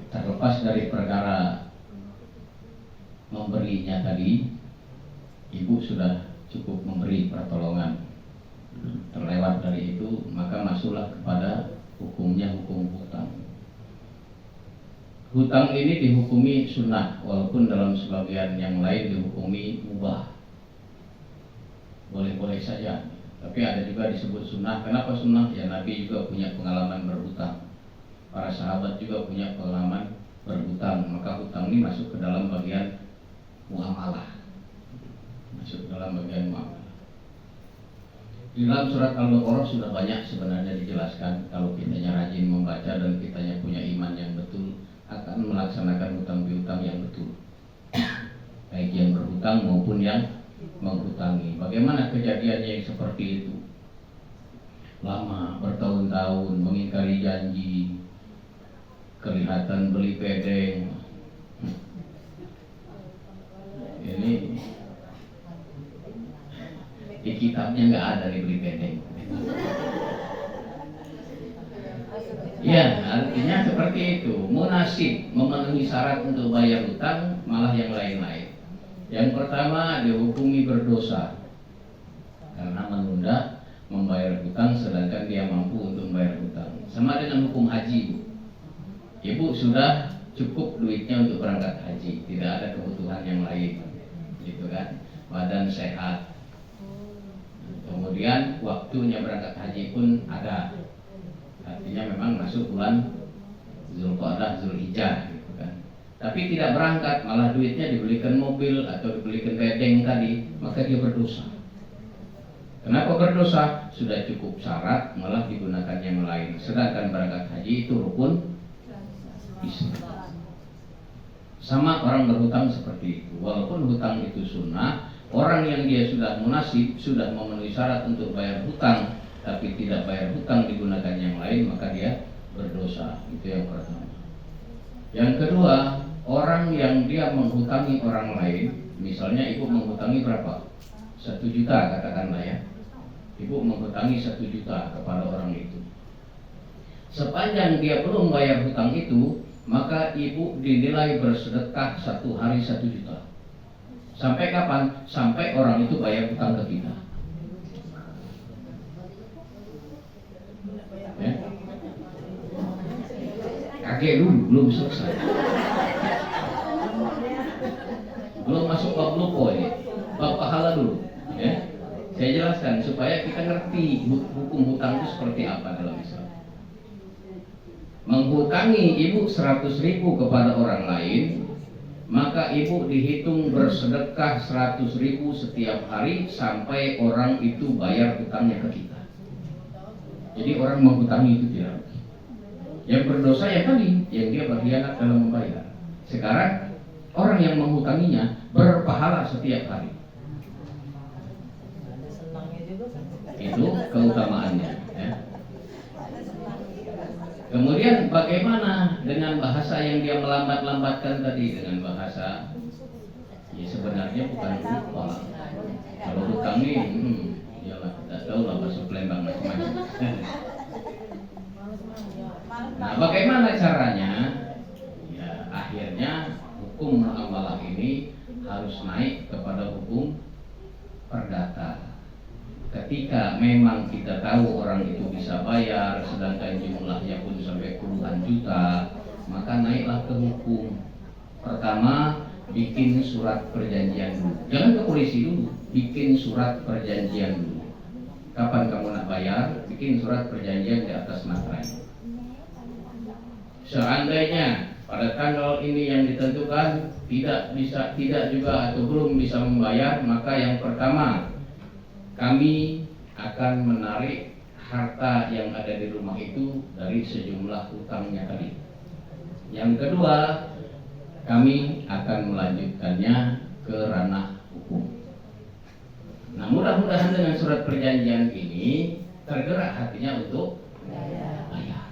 Terlepas dari perkara memberinya tadi, Ibu sudah cukup memberi pertolongan. Terlewat dari itu, maka masuklah kepada hukumnya, hukum hutang. Hutang ini dihukumi sunnah, walaupun dalam sebagian yang lain dihukumi mubah. Boleh-boleh saja, tapi ada juga disebut sunnah. Kenapa sunnah? Ya, Nabi juga punya pengalaman berhutang, para sahabat juga punya pengalaman berhutang. Maka hutang ini masuk ke dalam bagian muamalah. masuk dalam bagian muamalah. Di dalam surat Al-Baqarah sudah banyak sebenarnya dijelaskan. Kalau kitanya rajin membaca dan kitanya punya iman yang betul, akan melaksanakan hutang piutang yang betul, baik yang berhutang maupun yang menghutangi. Bagaimana kejadiannya yang seperti itu? Lama, bertahun-tahun mengingkari janji, kelihatan beli pedeng. Ini di kitabnya nggak ada dibeli pedeng. Ya, artinya seperti itu. Munasib memenuhi syarat untuk bayar hutang, malah yang lain-lain. Yang pertama, dihukumi berdosa karena menunda membayar hutang sedangkan dia mampu untuk membayar hutang. Sama dengan hukum haji, Bu. Ibu sudah cukup duitnya untuk berangkat haji, tidak ada kebutuhan yang lain, gitu kan? Badan sehat. Kemudian waktunya berangkat haji pun ada. Artinya memang masuk bulan Zulqa'dah, Zulhijjah, gitu kan. Tapi tidak berangkat, malah duitnya dibelikan mobil atau dibelikan bedeng tadi, maka dia berdosa. Kenapa berdosa? Sudah cukup syarat, malah digunakan yang lain. Sedangkan berangkat haji itu rukun Islam. Sama orang berhutang seperti itu. Walaupun hutang itu sunnah, orang yang dia sudah munasib, sudah memenuhi syarat untuk bayar hutang, tapi tidak bayar hutang digunakan yang lain, maka dia berdosa. Itu yang pertama. Yang kedua, orang yang dia menghutangi orang lain, misalnya ibu menghutangi berapa? 1 juta katakanlah ya. Ibu menghutangi 1 juta kepada orang itu. Sepanjang dia belum bayar hutang itu, maka ibu dinilai bersedekah 1 hari 1 juta. Sampai kapan? Sampai orang itu bayar hutang ke kita. Ya. Kakek dulu, belum selesai. Belum masuk bab lupa ini. Bab pahala dulu. Ya. Saya jelaskan supaya kita ngerti hukum hutang itu seperti apa dalam Islam. Menghutangi ibu 100.000 kepada orang lain, maka ibu dihitung bersedekah 100.000 setiap hari sampai orang itu bayar hutangnya ke kita. Jadi orang menghutangi itu tidak. Yang berdosa yang tadi, yang dia berkhianat dalam membayar. Sekarang orang yang menghutanginya berpahala setiap hari. Itu keutamaannya. Ya. Kemudian bagaimana dengan bahasa yang dia melambat-lambatkan tadi, dengan bahasa ya sebenarnya bukan lupa. Kalau hutang ini, ya tidak tahu lah bahasa Palembang macam-macam. Nah, bagaimana caranya? Ya, akhirnya hukum muamalah ini harus naik kepada hukum perdata. Ketika memang kita tahu orang itu bisa bayar, sedangkan jumlahnya pun sampai puluhan juta, maka naiklah ke hukum. Pertama, bikin surat perjanjian dulu. Jangan ke polisi dulu, bikin surat perjanjian dulu. Kapan kamu nak bayar, bikin surat perjanjian di atas materai. Seandainya pada tanggal ini yang ditentukan tidak juga atau belum bisa membayar, maka yang pertama, kami akan menarik harta yang ada di rumah itu dari sejumlah hutangnya tadi. Yang kedua, kami akan melanjutkannya ke ranah hukum. Nah, mudah-mudahan dengan surat perjanjian ini tergerak hatinya untuk bayar.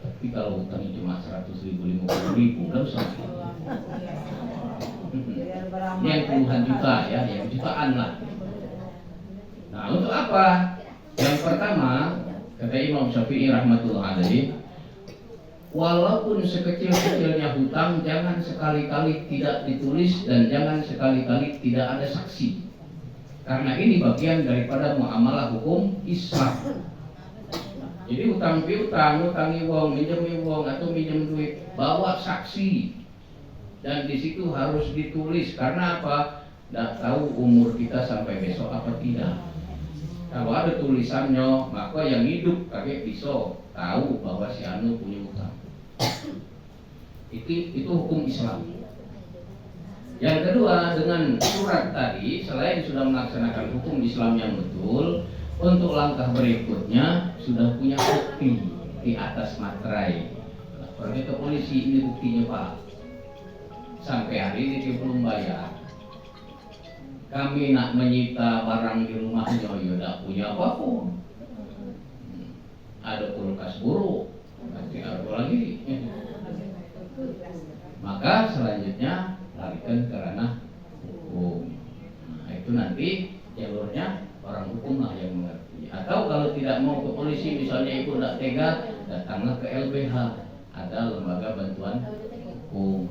Tapi kalau hutangnya cuma 100.000, 50.000, dan usah. Yang puluhan juta ya, yang jutaan lah. Nah, untuk apa? Yang pertama, kata Imam Syafi'i rahmatullah alaihi, walaupun sekecil-kecilnya hutang, jangan sekali-kali tidak ditulis dan jangan sekali-kali tidak ada saksi. Karena ini bagian daripada muamalah hukum Islam. Jadi hutang piutang, hutangi wong, minjemi wong atau minjem duit, bawa saksi. Dan di situ harus ditulis. Karena apa? Tidak tahu umur kita sampai besok apa tidak. Kalau ada tulisannya, maka yang hidup kakek pisau tahu bahwa si anu punya hutang. Itu hukum Islam. Yang kedua, dengan surat tadi, selain sudah melaksanakan hukum Islam yang betul, untuk langkah berikutnya sudah punya bukti di atas materai. Pergi ke polisi, ini buktinya Pak. Sampai hari ini dia belum bayar. Kami nak menyita barang di rumahnya, ya tidak punya apapun. Ada kulkas buruk, nanti ada lagi. Maka selanjutnya larikan ke ranah hukum. Nah, itu nanti jalurnya orang hukum lah yang mengerti. Atau kalau tidak mau ke polisi, misalnya ibu tidak tega, datanglah ke LBH. Ada lembaga bantuan hukum.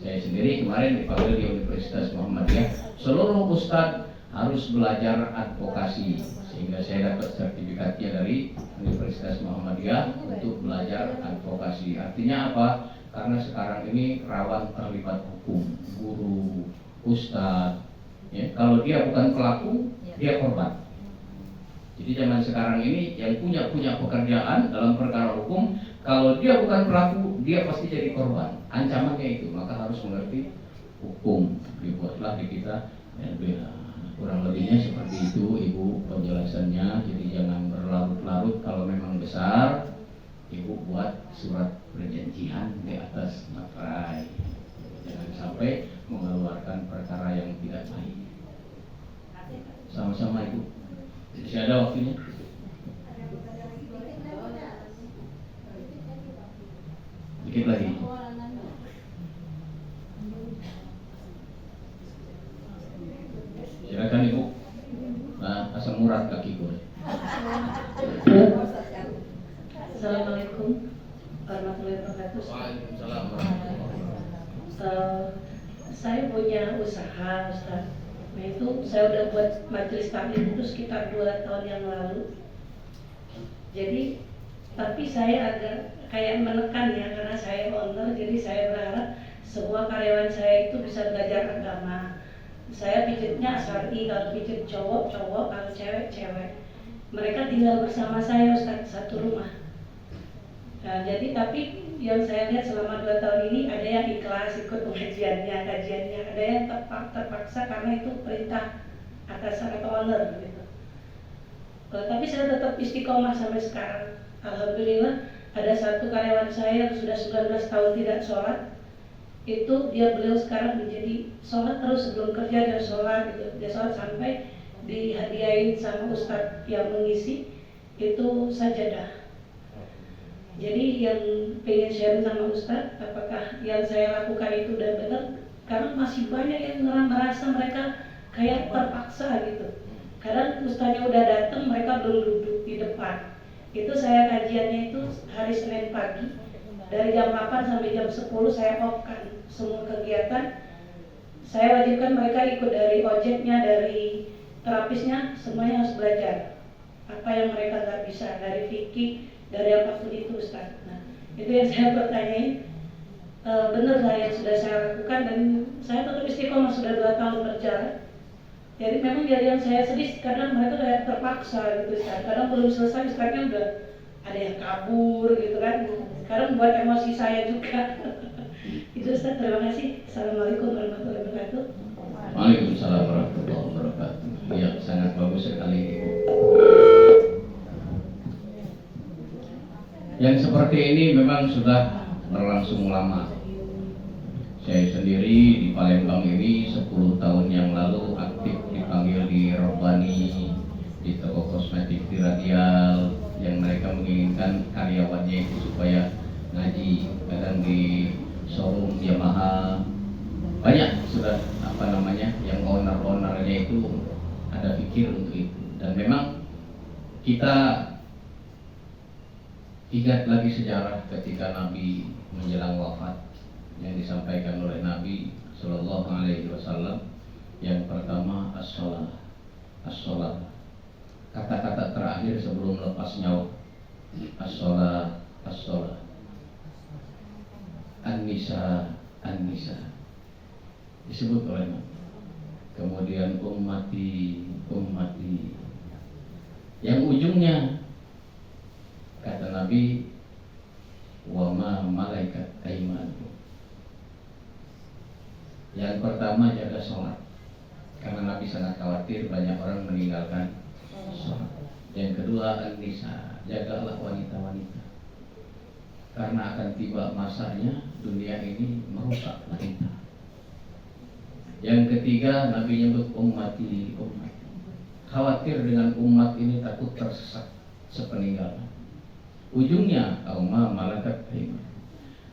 Saya sendiri kemarin dipanggil di Universitas Muhammadiyah. Seluruh ustadz harus belajar advokasi, sehingga saya dapat sertifikatnya dari Universitas Muhammadiyah untuk belajar advokasi. Artinya apa? Karena sekarang ini rawan terlibat hukum, guru, ustadz. Ya, kalau dia bukan pelaku, dia korban. Jadi zaman sekarang ini yang punya pekerjaan dalam perkara hukum, kalau dia bukan pelaku, dia pasti jadi korban. Ancamannya itu, maka harus mengerti hukum. Dibuatlah di kita LBH. Kurang lebihnya seperti itu Ibu penjelasannya. Jadi jangan berlarut-larut. Kalau memang besar, Ibu buat surat perjanjian di atas materai. Jangan sampai mengeluarkan perkara yang tidak baik. Sama-sama Ibu. Masih ada waktunya? Dikit lagi. Silakan Ibu. Nah, asam urat kaki gue. Assalamualaikum warahmatullahi wabarakatuh. Waalaikumsalam warahmatullahi wabarakatuh. Saya punya usaha, Ustaz. Nah itu saya udah buat majelis taklim itu sekitar 2 tahun yang lalu. Jadi, tapi saya agak kayak menekan ya, karena saya owner, jadi saya berharap semua karyawan saya itu bisa belajar agama. Saya pijitnya syar'i, kalau pijit cowok, kalau cewek. Mereka tinggal bersama saya, Ustaz, satu rumah. Nah, jadi tapi yang saya lihat selama 2 tahun ini ada yang ikhlas ikut pengajiannya, kajiannya, ada yang terpaksa karena itu perintah atasan atau owner gitu. Tapi saya tetap istiqomah sampai sekarang. Alhamdulillah ada satu karyawan saya yang sudah 19 tahun tidak sholat. Itu beliau sekarang menjadi sholat terus, sebelum kerja dia sholat gitu. Dia sholat sampai dihadiahin sama ustadz yang mengisi itu sajadah. Jadi yang pengen share sama Ustadz, apakah yang saya lakukan itu udah benar? Karena masih banyak yang merasa mereka kayak terpaksa gitu. Kadang Ustadznya udah datang, mereka belum duduk di depan. Itu saya kajiannya itu hari Senin pagi, dari jam 8 sampai jam 10 saya off-kan semua kegiatan. Saya wajibkan mereka ikut dari ojeknya, dari terapisnya, semuanya harus belajar. Apa yang mereka nggak bisa, dari fikih, dari apapun itu Ustaz. Nah, itu yang saya bertanyain, benar lah yang sudah saya lakukan, dan saya tetap istiqomah sudah 2 tahun berjalan. Jadi memang yang saya sedih kadang mereka kayak terpaksa gitu Ustaz. Kadang belum selesai Ustaznya udah ada yang kabur gitu kan. Kadang buat emosi saya juga. Itu Ustaz, terima kasih. Assalamualaikum warahmatullahi wabarakatuh. Waalaikumsalam warahmatullahi wabarakatuh. Ya, sangat bagus sekali Ibu. Yang seperti ini memang sudah berlangsung lama. Saya sendiri di Palembang ini 10 tahun yang lalu aktif dipanggil di Robbani, di toko kosmetik di Radial, yang mereka menginginkan karyawannya itu supaya ngaji. Kadang di showroom Yamaha banyak sudah yang owner-ownernya itu ada pikir untuk itu. Dan memang kita ingat lagi sejarah ketika Nabi menjelang wafat yang disampaikan oleh Nabi Shallallahu Alaihi Wasallam. Yang pertama as-sholat, kata-kata terakhir sebelum lepas nyawa, as-sholat, an-nisa, disebut oleh Nabi. Kemudian ummati, yang ujungnya kata Nabi, wa ma malaikat aimanukum. Yang pertama, jaga sholat, karena Nabi sangat khawatir banyak orang meninggalkan sholat. Yang kedua, an-nisa, jagalah wanita-wanita, karena akan tiba masanya dunia ini merusak wanita. Yang ketiga, Nabi nyebut ummati, umat, khawatir dengan umat ini takut tersesat sepeninggalan. Ujungnya kauma malakat iman.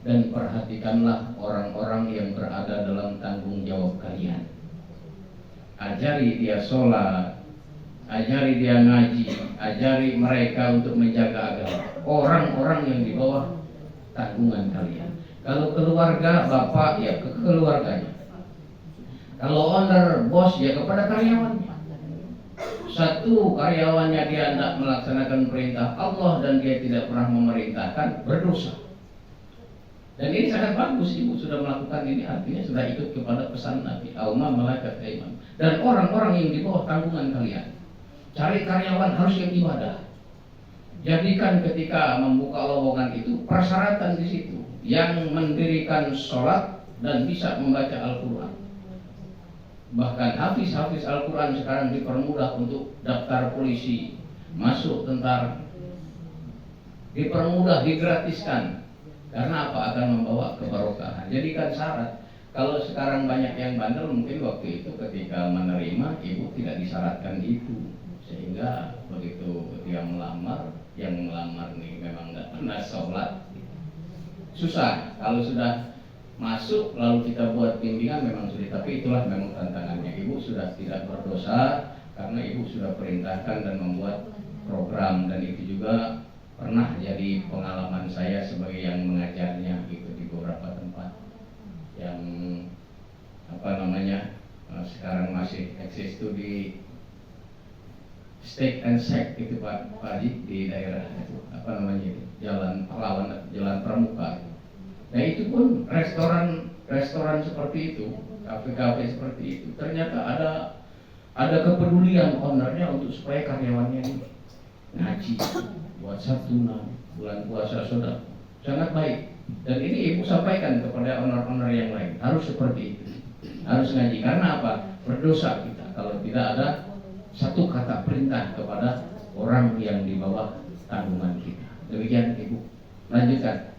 Dan perhatikanlah orang-orang yang berada dalam tanggung jawab kalian. Ajari dia sholat, ajari dia ngaji, ajari mereka untuk menjaga agama. Orang-orang yang di bawah tanggungan kalian. Kalau keluarga, bapak ya ke keluarganya. Kalau owner, bos ya kepada karyawannya. Satu karyawannya dia tidak melaksanakan perintah Allah dan dia tidak pernah memerintahkan, berdosa. Dan ini sangat bagus, ibu sudah melakukan ini, artinya sudah ikut kepada pesan Nabi, Auma malaikat iman. Dan orang-orang yang di bawah tanggungan kalian, cari karyawan harus yang ibadah. Jadikan ketika membuka lowongan itu persyaratan di situ, yang mendirikan sholat dan bisa membaca Al-Quran. Bahkan hafiz-hafiz Al-Quran sekarang dipermudah untuk daftar polisi, masuk tentara, dipermudah, digratiskan. Karena apa? Akan membawa keberkahan. Jadikan syarat. Kalau sekarang banyak yang bandel, mungkin waktu itu ketika menerima, ibu tidak disyaratkan itu. Sehingga begitu dia melamar, yang melamar ini memang tidak pernah sholat, susah. Kalau sudah masuk lalu kita buat bimbingan memang sulit. Tapi itulah memang tantangannya. Ibu sudah tidak berdosa karena ibu sudah perintahkan dan membuat program. Dan itu juga pernah jadi pengalaman saya sebagai yang mengajarnya gitu di beberapa tempat yang sekarang masih eksis itu di Steak and Shack itu Pak Haji di daerah itu Jalan Pahlawan, Jalan Pramuka. Nah itu pun restoran seperti itu, kafe-kafe seperti itu, ternyata ada kepedulian ownernya untuk supaya karyawannya ini ngaji, buat santunan, bulan puasa sudah sangat baik. Dan ini ibu sampaikan kepada owner-owner yang lain, harus seperti itu, harus ngaji. Karena apa? Berdosa kita kalau tidak ada satu kata perintah kepada orang yang di bawah tanggungan kita. Demikian ibu. Lanjutkan.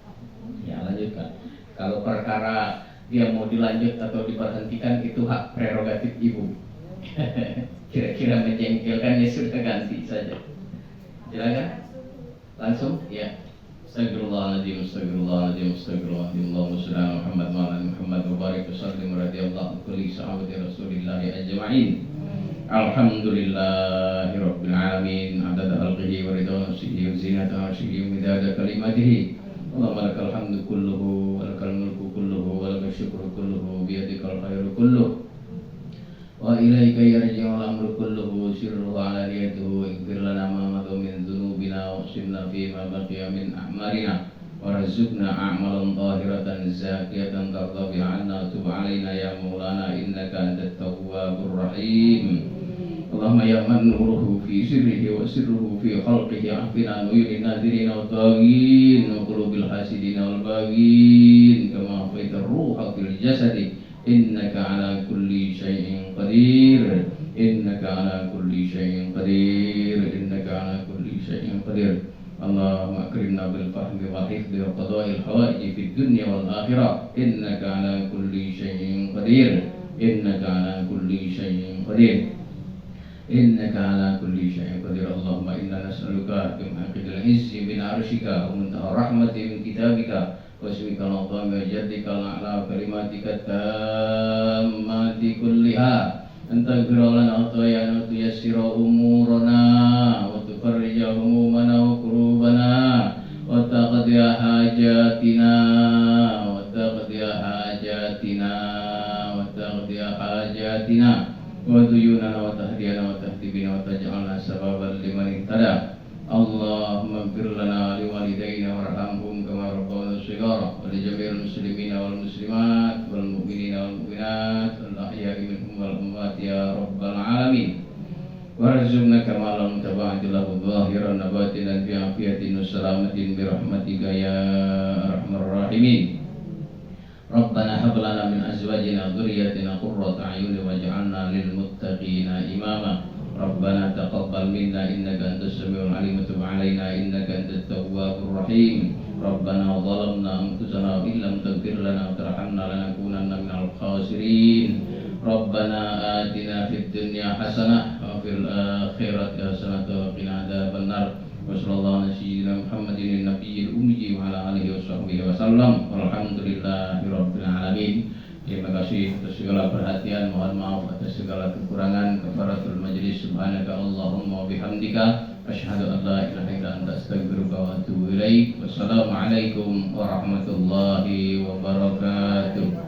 Ya lanjutkan. Kalau perkara dia mau dilanjut atau diberhentikan itu hak prerogatif ibu. Kira-kira menjengkelkan ya sudah ganti saja. Silakan. Langsung ya. Astagfirullahaladzim, astagfirullahaladzim, astagfirullahaladzim. Allahumma shalli ala Muhammad wa ala Muhammad wa barik wa sallim radhiyallahu kulli sahabati Rasulillahi ajma'in. Alhamdulillahi rabbil alamin. Adada khalqihi wa ridha nafsihi wa zinata arshihi wa midada kalimatihi. Allahumma lakal hamdu kulluhu wa lakal mulku kulluhu wa lakal syukru kulluhu biyadikal khairu kulluhu. Wa ilaika yarji'ul amru kulluhu sirruhu alaniyatuhu. Ighfir lana ma madha min dhunubina wa qsimna fi ma baqiya min a'malina warzuqna a'malan zahiratan zakiyatan tarda biha 'anna tub 'alaina ya maulana innaka antat tawwabur rahim. Allahumma ya man nuruhu fi sirrihi wa sirruhu fi khalqihi afina nuyuri nadirina wa taghin wa qulubil hasidina wal baghin kama afaitar ruha fil jasadi innaka ala kulli syai'in qadir, innaka ala kulli syai'in qadir, innaka ala kulli syai'in qadir. Allahumma akrimna bil fahmi wa hifdhi wa qada'il hawaiji fid dunya wal akhirah innaka ala kulli syai'in qadir, innaka ala kulli syai'in qadir, innaka ala kulli syai'in qadir. Allahumma inna nas'aluka bimaqidil izzi min arshika wa muntaha rahmati min kitabika wa ismika al-azam wa jaddika al-a'la kalimatika tammati kulliha anta ghfirlana wa tayyana wa tuyassira umurana wa tufarrija humumana wa kurubana wa taqdiya hajatina wa taqdiya hajatina wa taqdiya hajatina wa duyunana wa tahdiyana wa tahdibina wa taj'alna sababan liman ihtada. Allahumma ighfir lana li walidayna warhamhum kama rabbawna shighara wa li jami'il muslimina wal muslimat wal mu'minina wal mu'minat wal ahya'i minhum wal amwat ya rabbal alamin. Warzuqna kama lam taba'ati lahu zahiran nabatinan fi afiyatin wa salamatin bi rahmatika ya arhamar rahimin. Rabbana hab lana min azwajina dzurriyyatina qurrata a'yun waj'alna lil muttaqina imama. Rabbana taqabbal minna innaka antas samiul alim wa tub 'alaina innaka antat tawwabur rahim. Rabbana zalamna anfusana wa illam taghfir lana wa tarhamna lanakunanna minal khasirin. Rabbana atina fid dunya hasanah wa fil akhirati hasanah wa qina adzabannar. Wassallallahu ala sayyidina Muhammadin nabiyil ummi wa ala alihi washabbihi wasallam. Walhamdulillahirabbil alamin. Terima kasih atas segala perhatian, mohon maaf atas segala kekurangan. Kafaratul majlis, subhanaka Allahumma wa bihamdika asyhadu an la ilaha illa anta astaghfiruka wa atubu ilaik. Wassalamualaikum warahmatullahi wabarakatuh.